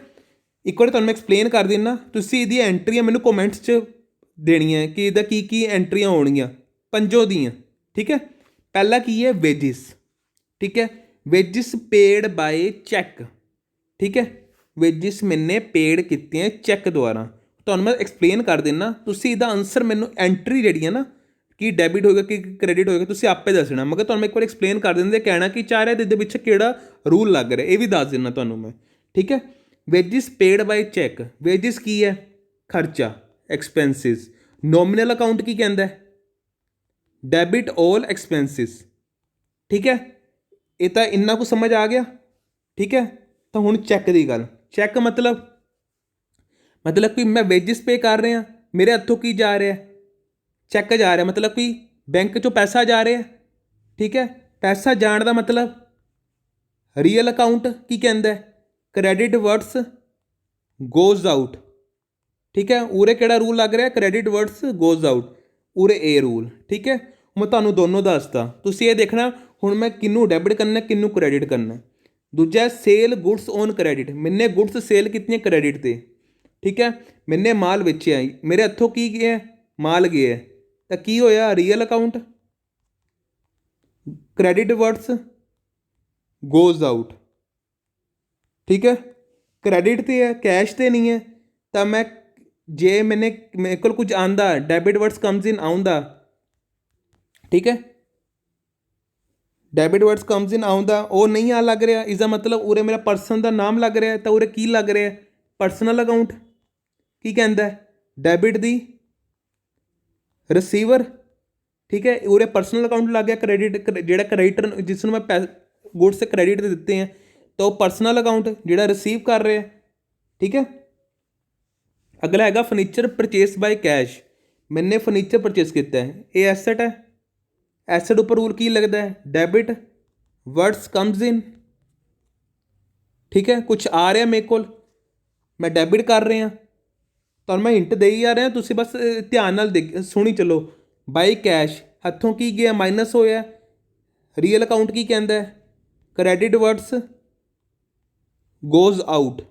ਇੱਕ ਵਾਰ ਤੁਹਾਨੂੰ ਮੈਂ ਐਕਸਪਲੇਨ ਕਰ ਦਿੰਦਾ, ਤੁਸੀਂ ਇਹਦੀਆਂ ਐਂਟਰੀਆਂ ਮੈਨੂੰ ਕਮੈਂਟਸ 'ਚ ਦੇਣੀਆਂ ਕਿ ਇਹਦਾ ਕੀ ਕੀ ਐਂਟਰੀਆਂ ਹੋਣਗੀਆਂ 5 ਦੀਆਂ। ਠੀਕ ਹੈ, ਪਹਿਲਾ ਕੀ ਹੈ? ਵੇਜਿਸ। ਠੀਕ ਹੈ, ਵੇਜਿਸ ਪੇਡ ਬਾਏ ਚੈੱਕ। ਠੀਕ ਹੈ, ਵੇਜਿਸ ਮੈਨੇ ਪੇਡ ਕੀਤੀਆਂ ਚੈੱਕ ਦੁਆਰਾ। ਤੁਹਾਨੂੰ ਮੈਂ ਐਕਸਪਲੇਨ ਕਰ ਦਿੰਦਾ, ਤੁਸੀਂ ਇਹਦਾ ਆਨਸਰ ਮੈਨੂੰ ਐਂਟਰੀ ਜਿਹੜੀ ਹੈ ਨਾ, ਕੀ ਡੈਬਿਟ ਹੋਏਗਾ ਕਿ ਕ੍ਰੈਡਿਟ ਹੋਏਗਾ, ਤੁਸੀਂ ਆਪੇ ਦੱਸਣਾ। ਮਗਰ ਤੁਹਾਨੂੰ ਇੱਕ ਵਾਰ ਐਕਸਪਲੇਨ ਕਰ ਦਿੰਦੇ, ਕਹਿਣਾ ਕਿ ਚਾਹ ਰਿਹਾ ਇਹਦੇ ਵਿੱਚ ਕਿਹੜਾ ਰੂਲ ਲੱਗ ਰਿਹਾ, ਇਹ ਵੀ ਦੱਸ ਦਿੰਦਾ ਤੁਹਾਨੂੰ ਮੈਂ। ਠੀਕ ਹੈ, ਵੇਜਿਸ ਪੇਡ ਬਾਈ ਚੈੱਕ। ਵੇਜਿਸ ਕੀ ਹੈ? ਖਰਚਾ, ਐਕਸਪੈਂਸਿਸ। ਨੋਮੀਨਲ ਅਕਾਊਂਟ ਕੀ ਕਹਿੰਦਾ? ਡੈਬਿਟ ਆਲ ਐਕਸਪੈਂਸਿਸ। ਠੀਕ ਹੈ, ਇਹ ਤਾਂ ਇੰਨਾ ਕੁ ਸਮਝ ਆ ਗਿਆ। ਠੀਕ ਹੈ, ਤਾਂ ਹੁਣ ਚੈੱਕ ਦੀ ਗੱਲ। ਚੈੱਕ ਮਤਲਬ ਕਿ ਮੈਂ ਵੇਜਿਸ ਪੇ ਕਰ ਰਿਹਾ, ਮੇਰੇ ਹੱਥੋਂ ਕੀ ਜਾ ਰਿਹਾ? ਚੈੱਕ ਜਾ ਰਿਹਾ, ਮਤਲਬ ਕਿ ਬੈਂਕ 'ਚੋਂ ਪੈਸਾ ਜਾ ਰਿਹਾ। ਠੀਕ ਹੈ, ਪੈਸਾ ਜਾਣ ਦਾ ਮਤਲਬ ਰੀਅਲ ਅਕਾਊਂਟ ਕੀ ਕਹਿੰਦਾ? Credit words goes out. ਠੀਕ ਹੈ, ਉਰੇ ਕਿਹੜਾ ਰੂਲ ਲੱਗ ਰਿਹਾ? ਕ੍ਰੈਡਿਟ ਵਰਡਸ ਗੋਜ਼ ਆਊਟ, ਉਰੇ ਏ ਰੂਲ। ਠੀਕ ਹੈ, ਮੈਂ ਤੁਹਾਨੂੰ ਦੋਨੋਂ ਦੱਸਦਾ, ਤੁਸੀਂ ਇਹ ਦੇਖਣਾ ਹੁਣ ਮੈਂ ਕਿਹਨੂੰ ਡੈਬਿਟ ਕਰਨਾ, ਕਿਹਨੂੰ ਕ੍ਰੈਡਿਟ ਕਰਨਾ। ਦੂਜਾ ਸੇਲ ਗੁਡਸ ਔਨ ਕ੍ਰੈਡਿਟ। ਮੈਨੇ ਗੁਡਸ ਸੇਲ ਕੀਤੀਆਂ ਕ੍ਰੈਡਿਟ 'ਤੇ। ਠੀਕ ਹੈ, ਮੈਨੇ ਮਾਲ ਵੇਚਿਆ, ਮੇਰੇ ਹੱਥੋਂ ਕੀ ਗਿਆ? ਮਾਲ ਗਿਆ, ਤਾਂ ਕੀ ਹੋਇਆ? Real account. Credit words goes out. ਠੀਕ ਹੈ, ਕ੍ਰੈਡਿਟ 'ਤੇ ਹੈ, ਕੈਸ਼ 'ਤੇ ਨਹੀਂ ਹੈ, ਤਾਂ ਮੈਂ ਜੇ ਮੇਰੇ ਕੋਲ ਕੁਝ ਆਉਂਦਾ, ਡੈਬਿਟ ਵਰਡਸ ਕਮਸ ਇਨ ਆਉਂਦਾ। ਠੀਕ ਹੈ, ਡੈਬਿਟ ਵਰਡਸ ਕਮਸ ਇਨ ਆਉਂਦਾ, ਉਹ ਨਹੀਂ ਆ ਲੱਗ ਰਿਹਾ, ਇਸਦਾ ਮਤਲਬ ਉਰੇ ਮੇਰਾ ਪਰਸਨ ਦਾ ਨਾਮ ਲੱਗ ਰਿਹਾ, ਤਾਂ ਉਰੇ ਕੀ ਲੱਗ ਰਿਹਾ? Personal account. ਕੀ ਕਹਿੰਦਾ? Debit the receiver. ਠੀਕ ਹੈ, ਉਰੇ ਪਰਸਨਲ ਅਕਾਊਂਟ ਲੱਗ ਗਿਆ। ਕ੍ਰੈਡਿਟ ਜਿਹੜਾ ਕ੍ਰੈਡਿਟਰ ਜਿਸ ਨੂੰ ਮੈਂ ਗੁਡਸ ਕ੍ਰੈਡਿਟ 'ਤੇ ਦਿੱਤੇ ਹੈ, ਤਾਂ ਉਹ ਪਰਸਨਲ ਅਕਾਊਂਟ ਜਿਹੜਾ ਰਿਸੀਵ ਕਰ ਰਿਹਾ। ਠੀਕ ਹੈ, ਅਗਲਾ ਹੈਗਾ ਫਰਨੀਚਰ ਪਰਚੇਸ ਬਾਈ ਕੈਸ਼। ਮੈਨੇ ਫਰਨੀਚਰ ਪਰਚੇਸ ਕੀਤਾ ਹੈ, ਇਹ ਐਸਟ ਹੈ। ਐਸਟ ਉੱਪਰ ਰੂਲ ਕੀ ਲੱਗਦਾ ਹੈ? ਡੈਬਿਟ ਵਰਡਸ ਕਮਸ ਇਨ। ਠੀਕ ਹੈ, ਕੁਛ ਆ ਰਿਹਾ ਮੇਰੇ ਕੋਲ, ਮੈਂ ਡੈਬਿਟ ਕਰ ਰਿਹਾ, ਤੁਹਾਨੂੰ ਮੈਂ ਹਿੰਟ ਦੇ ਹੀ ਆ ਰਿਹਾ, ਤੁਸੀਂ ਬਸ ਧਿਆਨ ਨਾਲ ਸੁਣੀ ਚੱਲੋ। ਬਾਈ ਕੈਸ਼, ਹੱਥੋਂ ਕੀ ਗਿਆ? ਮਾਈਨਸ ਹੋਇਆ। ਰੀਅਲ ਅਕਾਊਂਟ ਕੀ ਕਹਿੰਦਾ? Credit words goes out.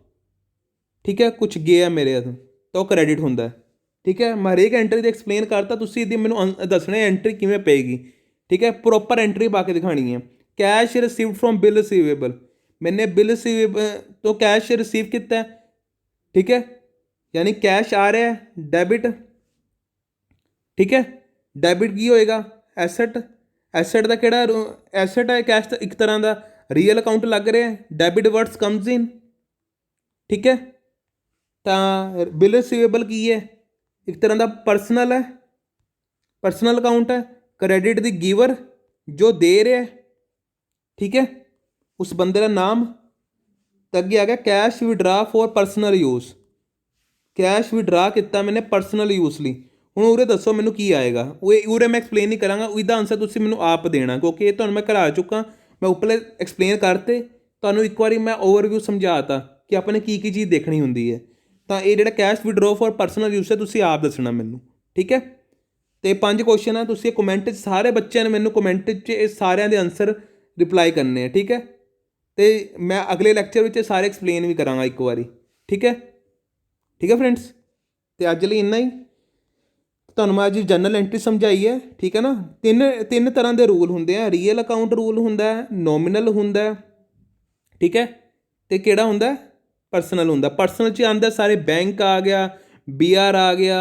ਠੀਕ ਹੈ, ਕੁਛ ਗਿਆ ਮੇਰੇ ਹੱਥੋਂ, ਤਾਂ ਉਹ ਕ੍ਰੈਡਿਟ ਹੁੰਦਾ। ਠੀਕ ਹੈ, ਮੈਂ ਹਰੇਕ ਐਂਟਰੀ ਦੇ ਐਕਸਪਲੇਨ ਕਰਤਾ, ਤੁਸੀਂ ਇਹਦੀ ਮੈਨੂੰ ਦੱਸਣਾ ਐਂਟਰੀ ਕਿਵੇਂ ਪਏਗੀ। ਠੀਕ ਹੈ, ਪ੍ਰੋਪਰ ਐਂਟਰੀ ਪਾ ਕੇ ਦਿਖਾਣੀ ਹੈ। Cash received from bill receivable. ਮੈਨੇ ਬਿਲ ਰਿਸੀਵੇਬਲ ਤੋਂ ਕੈਸ਼ ਰਿਸੀਵ ਕੀਤਾ। ਠੀਕ ਹੈ, यानी कैश आ रहा है, डेबिट। ठीक है, डेबिट की होएगा? एसेट। एसेट का केड़ा एसेट है? कैश एक तरह का रीयल अकाउंट लग रहा है, डेबिट वर्ड्स कम्स इन। ठीक है, तो बिल रिसीवेबल की है? एक तरह का परसनल है, परसनल अकाउंट है। क्रेडिट दी गिवर जो दे रहा है, ठीक है, उस बंदे का नाम। तो अगे आ गया cash withdraw for personal use. Cash withdraw किया मैंने परसनल यूज़ ली। ਹੁਣ ਉਰੇ ਦੱਸੋ ਮੈਨੂੰ ਕੀ ਆਏਗਾ? ਉਹ ਉਰੇ ਮੈਂ ਐਕਸਪਲੇਨ ਨਹੀਂ ਕਰਾਂਗਾ, ਉਹਦਾ ਆਨਸਰ ਤੁਸੀਂ ਮੈਨੂੰ ਆਪ ਦੇਣਾ, ਕਿਉਂਕਿ ਇਹ ਤੁਹਾਨੂੰ ਮੈਂ ਕਰਾ ਚੁੱਕਾ। ਮੈਂ ਉੱਪਰਲੇ ਐਕਸਪਲੇਨ ਕਰਤੇ, ਤੁਹਾਨੂੰ ਇੱਕ ਵਾਰੀ ਮੈਂ ਓਵਰਵਿਊ ਸਮਝਾਤਾ ਕਿ ਆਪਾਂ ਨੇ ਕੀ ਕੀ ਚੀਜ਼ ਦੇਖਣੀ ਹੁੰਦੀ ਹੈ। ਤਾਂ ਇਹ ਜਿਹੜਾ cash withdraw for personal use ਹੈ, ਤੁਸੀਂ ਆਪ ਦੱਸਣਾ ਮੈਨੂੰ। ਠੀਕ ਹੈ, ਅਤੇ 5 ਕੁਐਸਚਨ ਆ, ਤੁਸੀਂ ਕਮੈਂਟ 'ਚ ਸਾਰੇ ਬੱਚਿਆਂ ਨੇ ਮੈਨੂੰ ਕਮੈਂਟ 'ਚ ਇਹ ਸਾਰਿਆਂ ਦੇ ਆਨਸਰ ਰਿਪਲਾਈ ਕਰਨੇ ਆ। ਠੀਕ ਹੈ, ਅਤੇ ਮੈਂ ਅਗਲੇ ਲੈਕਚਰ ਵਿੱਚ ਸਾਰੇ ਐਕਸਪਲੇਨ ਵੀ ਕਰਾਂਗਾ ਇੱਕ ਵਾਰੀ। ਠੀਕ ਹੈ, ਠੀਕ ਹੈ ਫਰੈਂਡਸ, ਅਤੇ ਅੱਜ ਲਈ ਇੰਨਾ ਹੀ। ਤੁਹਾਨੂੰ ਮੈਂ ਅੱਜ ਜਨਰਲ ਐਂਟਰੀ ਸਮਝਾਈ ਹੈ। ਠੀਕ ਹੈ ਨਾ, ਤਿੰਨ ਤਰ੍ਹਾਂ ਦੇ ਰੂਲ ਹੁੰਦੇ ਆ। ਰੀਅਲ ਅਕਾਊਂਟ ਰੂਲ ਹੁੰਦਾ, ਨੋਮੀਨਲ ਹੁੰਦਾ, ठीक है। तो किहड़ा हुंदा पर्सनल हुंदा। पर्सनल च आंदा सारे बैंक आ गया, BR आ गया,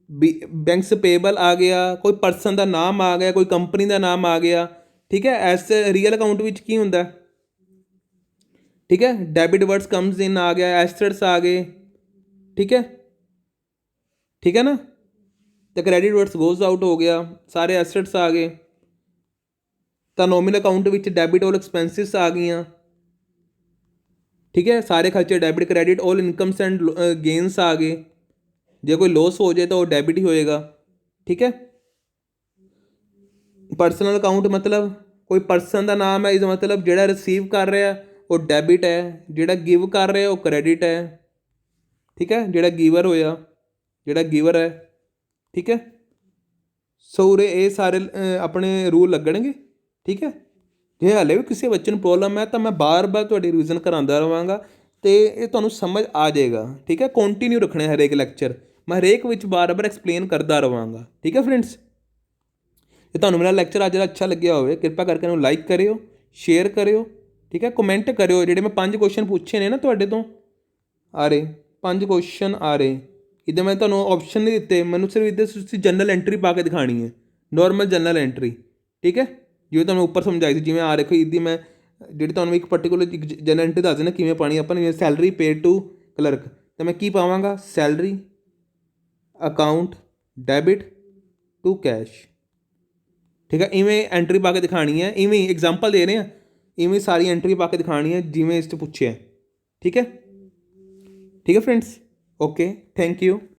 बैंक्स पेबल आ गया, कोई पर्सन का नाम आ गया, कोई कंपनी का नाम आ गया। ठीक है। एस रियल अकाउंट विच की हुंदा, ठीक है। डेबिट वर्ड्स कम्स इन आ गया, एसेट्स आ गए, ठीक है, ठीक है ना। तो क्रेडिट वर्ड्स गोज आउट हो गया, सारे एसेट्स आ गए। तो nominal account which debit all expenses आ गई, ठीक है। सारे खर्चे debit, credit all incomes and gains आ गए। जो कोई लॉस हो जाए तो वो डेबिट ही होएगा, ठीक है। पर्सनल अकाउंट मतलब कोई पर्सन का नाम है, इस मतलब जो रिसीव कर रहा है वो डेबिट है, जोड़ा गिव कर रहा है वो क्रेडिट है, ठीक है। जोड़ा गिवर होया, जोड़ा गिवर है, ठीक है। सो उरे ये सारे अपने रूल लगणगे, ठीक है। जे हाले भी किसी बच्चे ਨੂੰ प्रॉब्लम है तो मैं बार बार ਤੁਹਾਡੀ रिविजन करांदा रहांगा तो ये ਤੁਹਾਨੂੰ समझ आ जाएगा, ठीक है। कंटिन्यू रखने हरेक लैक्चर, मैं हरेक विच बार बार एक्सप्लेन करता रहांगा, ठीक है फ्रेंड्स। ਜੇ ਤੁਹਾਨੂੰ ਮੇਰਾ ਲੈਕਚਰ ਅੱਜ ਦਾ ਅੱਛਾ ਲੱਗਿਆ ਹੋਵੇ ਕਿਰਪਾ ਕਰਕੇ ਇਹਨੂੰ ਲਾਈਕ ਕਰਿਓ, ਸ਼ੇਅਰ ਕਰਿਓ, ਠੀਕ ਹੈ। ਕਮੈਂਟ ਕਰਿਓ ਜਿਹੜੇ ਮੈਂ 5 ਕੁਐਸਚਨ ਪੁੱਛੇ ਨੇ ਨਾ ਤੁਹਾਡੇ ਤੋਂ ਆ ਰਹੇ 5 ਕੁਐਸਚਨ ਆ ਰਹੇ, ਇਹਦੇ ਮੈਂ ਤੁਹਾਨੂੰ ਆਪਸ਼ਨ ਨਹੀਂ ਦਿੱਤੇ, ਮੈਨੂੰ ਸਿਰਫ ਇਹਦੇ ਤੁਸੀਂ ਜਨਰਲ ਐਂਟਰੀ ਪਾ ਕੇ ਦਿਖਾਣੀ ਹੈ, ਨੋਰਮਲ ਜਨਰਲ ਐਂਟਰੀ, ਠੀਕ ਹੈ। ਜਿਵੇਂ ਤੁਹਾਨੂੰ ਉੱਪਰ ਸਮਝਾਈ ਸੀ, ਜਿਵੇਂ ਆ ਦੇਖੋ ਇਹਦੀ ਮੈਂ ਜਿਹੜੀ ਤੁਹਾਨੂੰ ਇੱਕ ਪਰਟੀਕੂਲਰ ਇੱਕ ਜਨਰਲ ਐਂਟਰੀ ਦੱਸ ਦੇਣਾ ਕਿਵੇਂ ਪਾਣੀ ਆਪਾਂ ਨੇ। ਸੈਲਰੀ ਪੇਡ ਟੂ ਕਲਰਕ, ਤਾਂ ਮੈਂ ਕੀ ਪਾਵਾਂਗਾ, ਸੈਲਰੀ ਅਕਾਊਂਟ ਡੈबिट टू कैश, ठीक है। इवें एंट्री पा के दिखानी है, इवें एग्जाम्पल दे रहे हैं, इवें सारी एंट्री पा के दिखानी है जिमें इस पूछे है, ठीक है, ठीक है फ्रेंड्स। Okay, thank you.